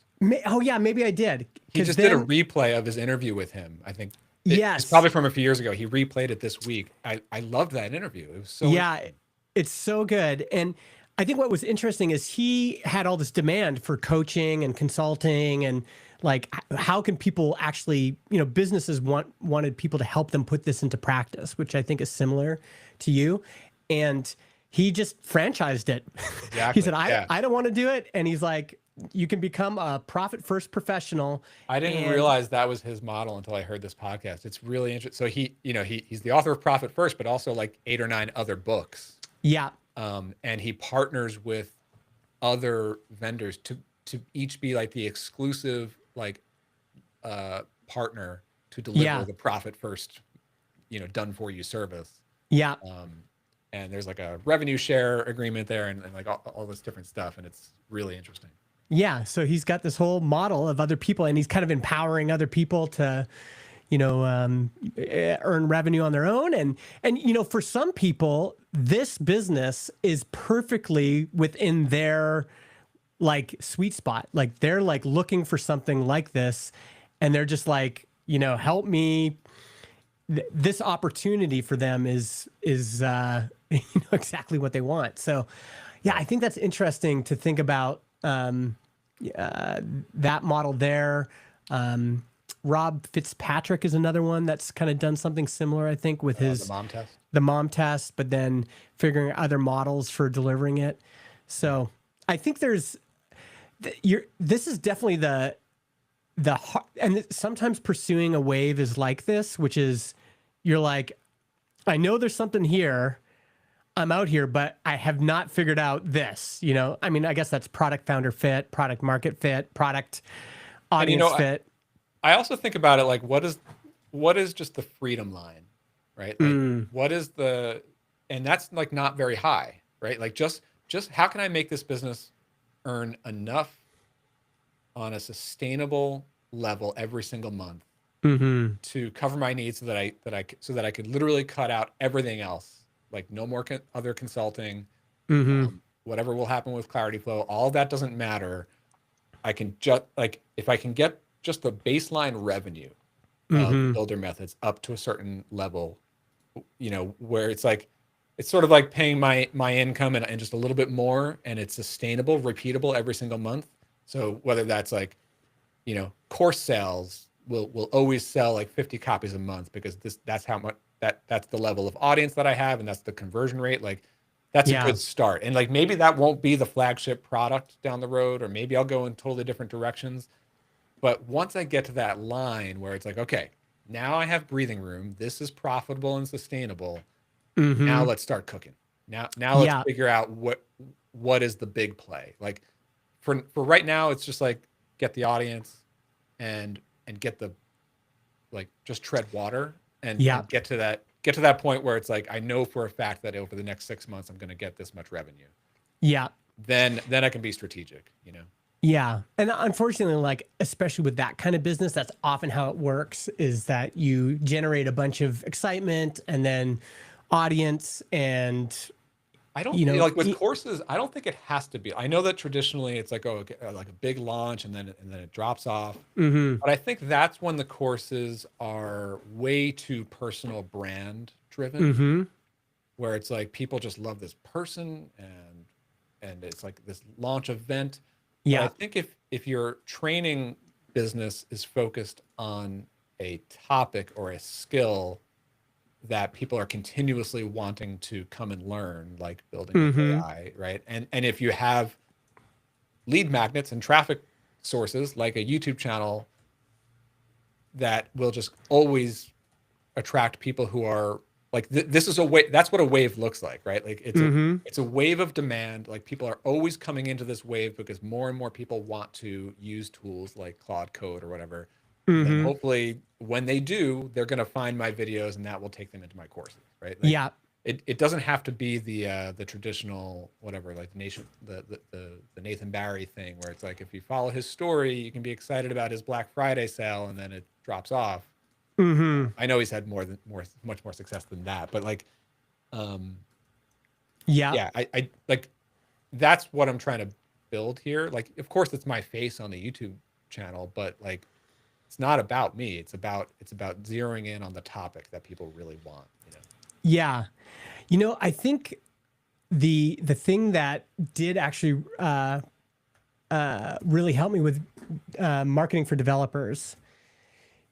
A: Oh yeah, maybe I did.
B: He just did a replay of his interview with him. I think
A: yes,
B: it's probably from a few years ago. He replayed it this week. I loved that interview. It was so
A: yeah, it's so good. And I think what was interesting is he had all this demand for coaching and consulting and like how can people actually, you know, businesses wanted people to help them put this into practice, which I think is similar to you. And he just franchised it.
B: Exactly.
A: He said, I don't want to do it. And he's like, you can become a profit first professional.
B: I didn't realize that was his model until I heard this podcast. It's really interesting. So he, you know, he's the author of Profit First, but also like 8 or 9 other books.
A: Yeah.
B: And he partners with other vendors to each be like the exclusive like partner to deliver the Profit First, you know, done for you service.
A: Yeah.
B: And there's like a revenue share agreement there, and like all this different stuff, and it's really interesting.
A: Yeah, so he's got this whole model of other people, and he's kind of empowering other people to, you know, earn revenue on their own. And you know, for some people, this business is perfectly within their like sweet spot. Like they're like looking for something like this, and they're just like, you know, help me. This opportunity for them is you know, exactly what they want. So, yeah, I think that's interesting to think about. That model there. Rob Fitzpatrick is another one that's kind of done something similar, I think, with his the mom test, but then figuring out other models for delivering it. So I think this is definitely the and sometimes pursuing a wave is like this, which is you're like, I know there's something here. I'm out here, but I have not figured out this, you know? I mean, I guess that's product founder fit, product market fit, product audience fit.
B: I also think about it like, what is just the freedom line, right? Like what is and that's like not very high, right? Like just how can I make this business earn enough on a sustainable level every single month to cover my needs so that I could literally cut out everything else. Like no more other consulting, whatever will happen with Clarity Flow, all of that doesn't matter. I can just like, if I can get just the baseline revenue of builder methods up to a certain level, you know, where it's like, it's sort of like paying my income and just a little bit more, and it's sustainable, repeatable every single month. So whether that's like, you know, course sales will always sell like 50 copies a month because that's how much that's the level of audience that I have, and that's the conversion rate. Like that's a good start. And like maybe that won't be the flagship product down the road, or maybe I'll go in totally different directions. But once I get to that line where it's like, okay, now I have breathing room, this is profitable and sustainable. Now let's start cooking. Now let's figure out what is the big play. Like for right now, it's just like get the audience and get the like just tread water and get to that get to that point where it's like, I know for a fact that over the next 6 months, I'm going to get this much revenue.
A: Yeah.
B: Then I can be strategic, you know?
A: Yeah. And unfortunately, like, especially with that kind of business, that's often how it works, is that you generate a bunch of excitement and then audience and,
B: I don't
A: you know,
B: like with courses. I don't think it has to be. I know that traditionally it's like, oh, okay, like a big launch and then it drops off.
A: mm-hmm,
B: But I think that's when the courses are way too personal brand driven,
A: mm-hmm,
B: where it's like people just love this person and it's like this launch event. But I
A: yeah,
B: think if your training business is focused on a topic or a skill that people are continuously wanting to come and learn, like building with
A: mm-hmm,
B: AI, right? And if you have lead magnets and traffic sources like a YouTube channel that will just always attract people who are like this is a way, that's what a wave looks like, right? Like
A: mm-hmm,
B: it's a wave of demand. Like people are always coming into this wave because more and more people want to use tools like Claude Code or whatever. And then
A: mm-hmm,
B: hopefully when they do, they're going to find my videos and that will take them into my courses, right? Like
A: yeah,
B: it doesn't have to be the traditional whatever, like the Nathan Barry thing where it's like if you follow his story, you can be excited about his Black Friday sale and then it drops off.
A: mm-hmm,
B: I know he's had much more success than that, but like,
A: yeah,
B: yeah, I like that's what I'm trying to build here. Like, of course, it's my face on the YouTube channel, but like, it's not about me. It's about zeroing in on the topic that people really want. You know?
A: yeah. You know, I think the thing that did actually really help me with marketing for developers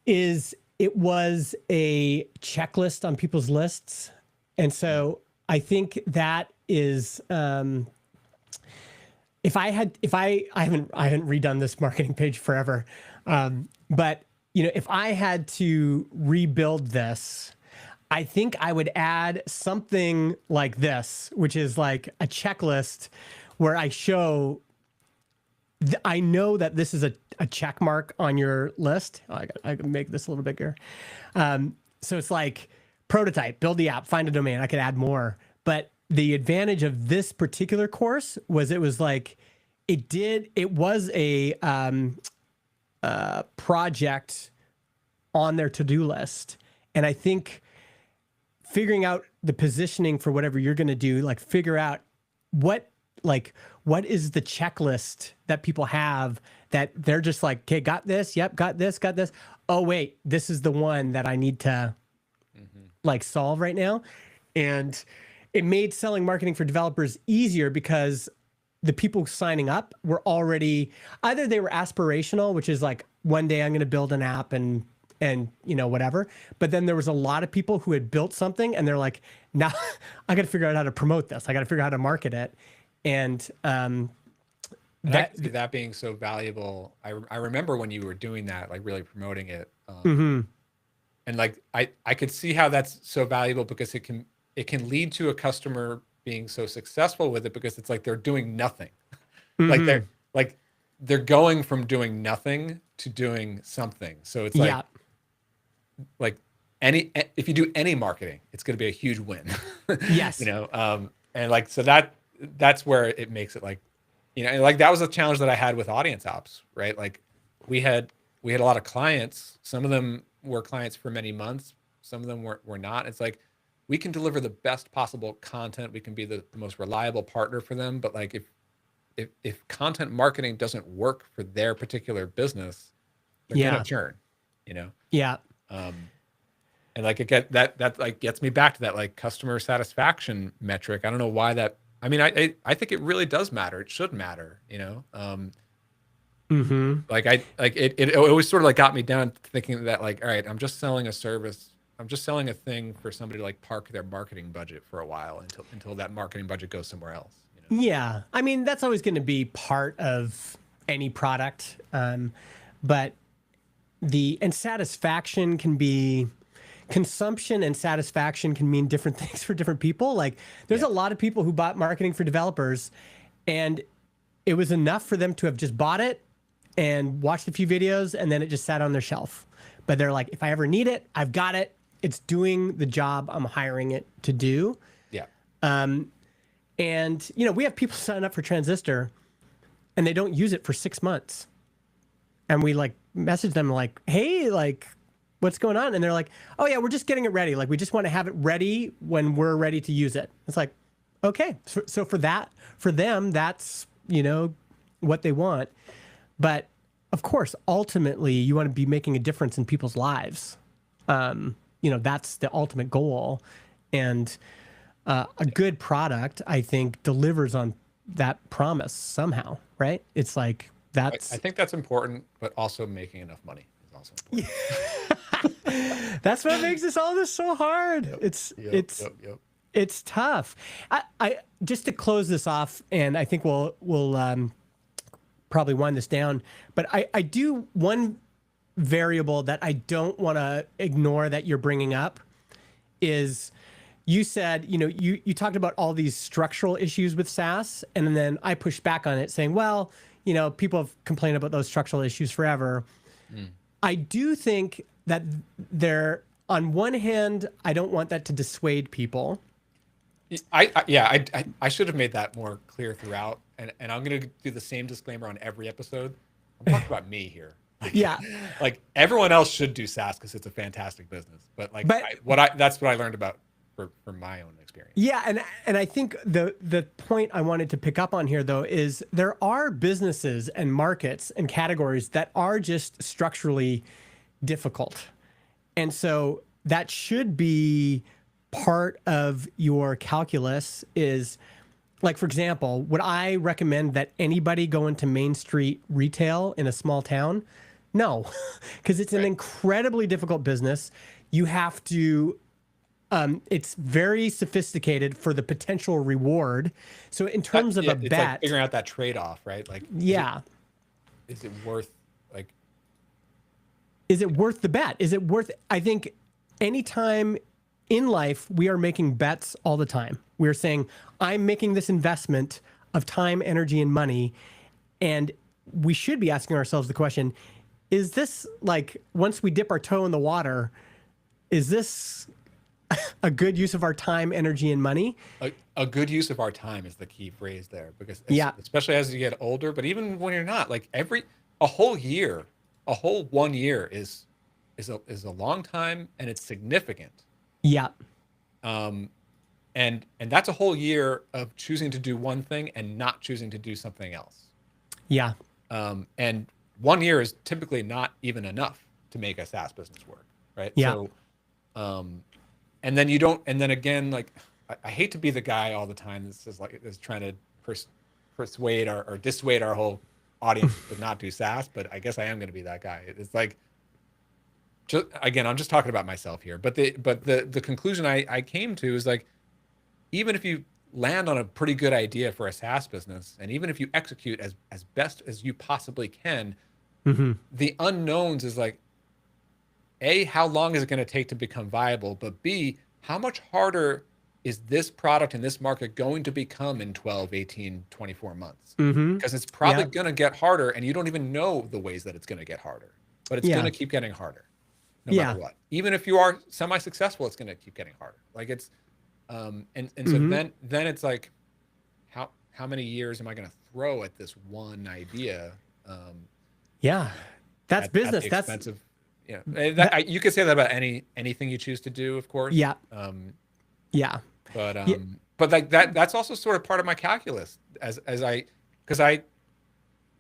A: is it was a checklist on people's lists. And so I think that is I haven't redone this marketing page forever. But you know, if I had to rebuild this, I think I would add something like this, which is like a checklist where I show I know that this is a check mark on your list. Oh, I can make this a little bigger. So it's like prototype, build the app, find a domain. I could add more. But the advantage of this particular course was it was like, it was a project on their to-do list. And I think figuring out the positioning for whatever you're going to do, like figure out what is the checklist that people have that they're just like, okay, got this. Yep. Got this. Oh, wait, this is the one that I need to like solve right now. And it made selling marketing for developers easier because the people signing up were already, either they were aspirational, which is like, one day I'm going to build an app and you know, whatever. But then there was a lot of people who had built something and they're like, now I got to figure out how to promote this. I got to figure out how to market it. And
B: And I can see that being so valuable. I remember when you were doing that, like really promoting it. And like I could see how that's so valuable because it can lead to a customer being so successful with it because it's like they're doing nothing. Like they're going from doing nothing to doing something. So it's like like if you do any marketing, it's going to be a huge win.
A: yes.
B: You know, and like so that's where it makes it like, you know, and like that was a challenge that I had with audience ops, right? Like we had a lot of clients. Some of them were clients for many months. Some of them were not. It's like we can deliver the best possible content. We can be the most reliable partner for them. But like if content marketing doesn't work for their particular business, they're gonna churn, you know?
A: Yeah.
B: And like that like gets me back to that like customer satisfaction metric. I don't know why that. I mean, I think it really does matter. It should matter, you know. Like it always sort of like got me down thinking that like, all right, I'm just selling a service. I'm just selling a thing for somebody to like park their marketing budget for a while until that marketing budget goes somewhere else. You know?
A: Yeah. I mean, that's always going to be part of any product. But satisfaction can be, consumption and satisfaction can mean different things for different people. Like there's a lot of people who bought marketing for developers and it was enough for them to have just bought it and watched a few videos and then it just sat on their shelf. But they're like, if I ever need it, I've got it. it's doing the job I'm hiring it to do.
B: Yeah.
A: And, you know, we have people sign up for Transistor and they don't use it for 6 months. And we like message them like, hey, like, what's going on? And they're like, oh, yeah, we're just getting it ready. Like, we just want to have it ready when we're ready to use it. It's like, okay. So for them, that's, you know, what they want. But of course, ultimately, you want to be making a difference in people's lives. You know, that's the ultimate goal. And a good product, I think, delivers on that promise somehow, right? It's like that's.
B: I think that's important, but also making enough money is also important.
A: That's what makes all this so hard.
B: Yep.
A: It's tough. I just to close this off, and I think we'll probably wind this down. But I do one variable that I don't want to ignore that you're bringing up is you said, you know, you talked about all these structural issues with SaaS, and then I pushed back on it saying, well, you know, people have complained about those structural issues forever. I do think that on one hand, I don't want that to dissuade people.
B: I should have made that more clear throughout, and I'm gonna do the same disclaimer on every episode. I'm talking about me here.
A: Yeah,
B: Like everyone else should do SaaS because it's a fantastic business. But like, that's what I learned about from my own experience.
A: Yeah, and I think the point I wanted to pick up on here though is there are businesses and markets and categories that are just structurally difficult, and so that should be part of your calculus. Is like, for example, would I recommend that anybody go into Main Street retail in a small town? No, because it's an incredibly difficult business. You have to, it's very sophisticated for the potential reward. So in terms of a
B: it's
A: bet,
B: like figuring out that trade-off, right? Like,
A: yeah,
B: is it worth like?
A: Is it worth the bet? Is it worth? I think anytime in life we are making bets all the time. We're saying, I'm making this investment of time, energy, and money, and we should be asking ourselves the question, is this, like, once we dip our toe in the water, is this a good use of our time, energy, and money?
B: A good use of our time is the key phrase there, because especially as you get older, but even when you're not, like a whole 1 year is a long time, and it's significant.
A: Yeah.
B: And that's a whole year of choosing to do one thing and not choosing to do something else.
A: Yeah.
B: And 1 year is typically not even enough to make a SaaS business work, right?
A: Yeah.
B: So, and then you don't, and then again, like I hate to be the guy all the time that's trying to persuade or dissuade our whole audience to not do SaaS, but I guess I am going to be that guy. It's like, again, I'm just talking about myself here, but the conclusion I came to is like, even if you land on a pretty good idea for a SaaS business, and even if you execute as best as you possibly can, the unknowns is like, A, how long is it going to take to become viable? But B, how much harder is this product in this market going to become in 12, 18, 24 months? Because it's probably going to get harder, and you don't even know the ways that it's going to get harder, but it's going to keep getting harder no matter what. Even if you are semi-successful, it's going to keep getting harder. Like it's, so then it's like, how many years am I going to throw at this one idea?
A: That's business.
B: That's expensive.
A: Yeah.
B: You could say that about anything you choose to do, of course.
A: Yeah.
B: But like that's also sort of part of my calculus because I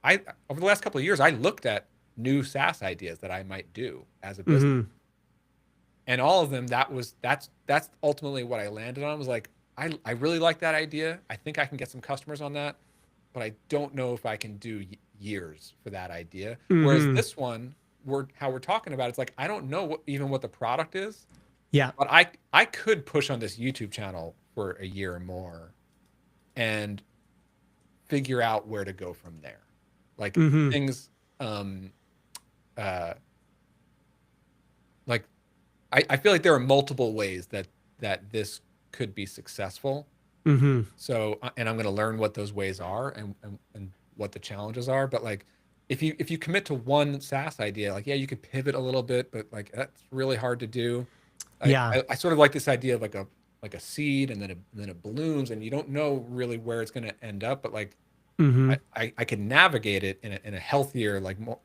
B: over the last couple of years, I looked at new SaaS ideas that I might do as a business. And all of them, that's ultimately what I landed on. Was like, I really like that idea. I think I can get some customers on that, but I don't know if I can do years for that idea. Whereas this one, how we're talking about, it's like, I don't know what the product is.
A: Yeah.
B: But I could push on this YouTube channel for a year or more and figure out where to go from there. Like things, like I feel like there are multiple ways that this could be successful. So, and I'm going to learn what those ways are and what the challenges are. But like, if you commit to one SaaS idea, like, yeah, you could pivot a little bit, but like, that's really hard to do.
A: Yeah.
B: I sort of like this idea of like a seed, and then it blooms, and you don't know really where it's going to end up, but like
A: Mm-hmm.
B: I can navigate it in a healthier, like more,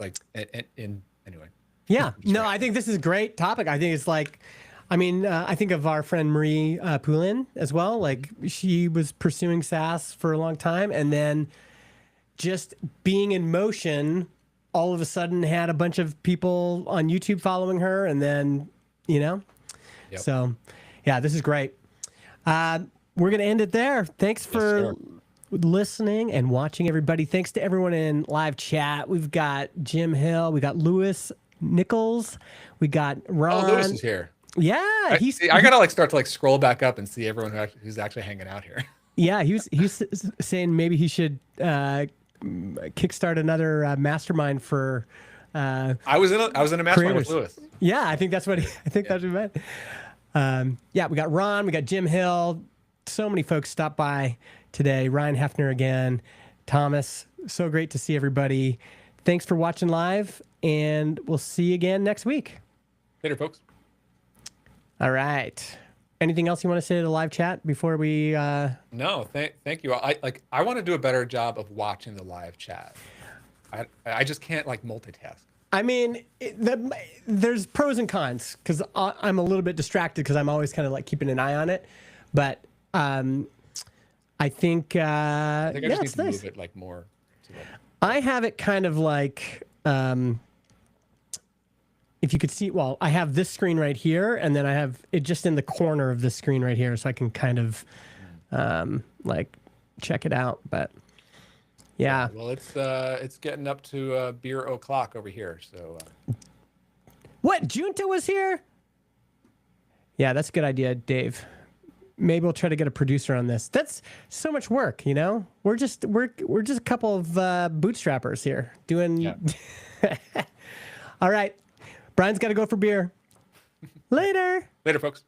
B: like in anyway.
A: Yeah.
B: Just
A: No,
B: right.
A: I think this is a great topic. I think it's like, I mean, I think of our friend Marie Poulin as well. Like she was pursuing SaaS for a long time, and then just being in motion, all of a sudden had a bunch of people on YouTube following her, and then, you know,
B: Yep.
A: so yeah, this is great. We're going to end it there. Thanks for listening and watching, everybody. Thanks to everyone in live chat. We've got Jim Hill, we got Lewis Nichols, we got Ron.
B: Oh, Lewis is here.
A: Yeah,
B: I gotta like start to like scroll back up and see everyone who's actually hanging out here.
A: Yeah, he's saying maybe he should kickstart another mastermind for.
B: I was in a mastermind
A: creators.
B: with Lewis.
A: Yeah, I think that's what I think that's what he meant. Yeah, we got Ron, we got Jim Hill. So many folks stopped by today. Ryan Hefner again, Thomas. So great to see everybody. Thanks for watching live, and we'll see you again next week.
B: Later, folks.
A: All right. Anything else you want to say to the live chat before we?
B: No, thank you. I want to do a better job of watching the live chat. I just can't like multitask.
A: I mean, there's pros and cons because I'm a little bit distracted because I'm always kind of like keeping an eye on it. But I think
B: I just need
A: it's
B: to
A: nice.
B: move it like more.
A: I have it kind of like if you could see. Well, I have this screen right here, and then I have it just in the corner of the screen right here, so I can kind of like check it out. But yeah.
B: Well, it's getting up to beer o'clock over here. So.
A: What, Junta was here? Yeah, that's a good idea, Dave. Maybe we'll try to get a producer on this. That's so much work, you know. We're just a couple of bootstrappers here doing.
B: Yeah.
A: All right, Brian's got to go for beer. Later.
B: Later, folks.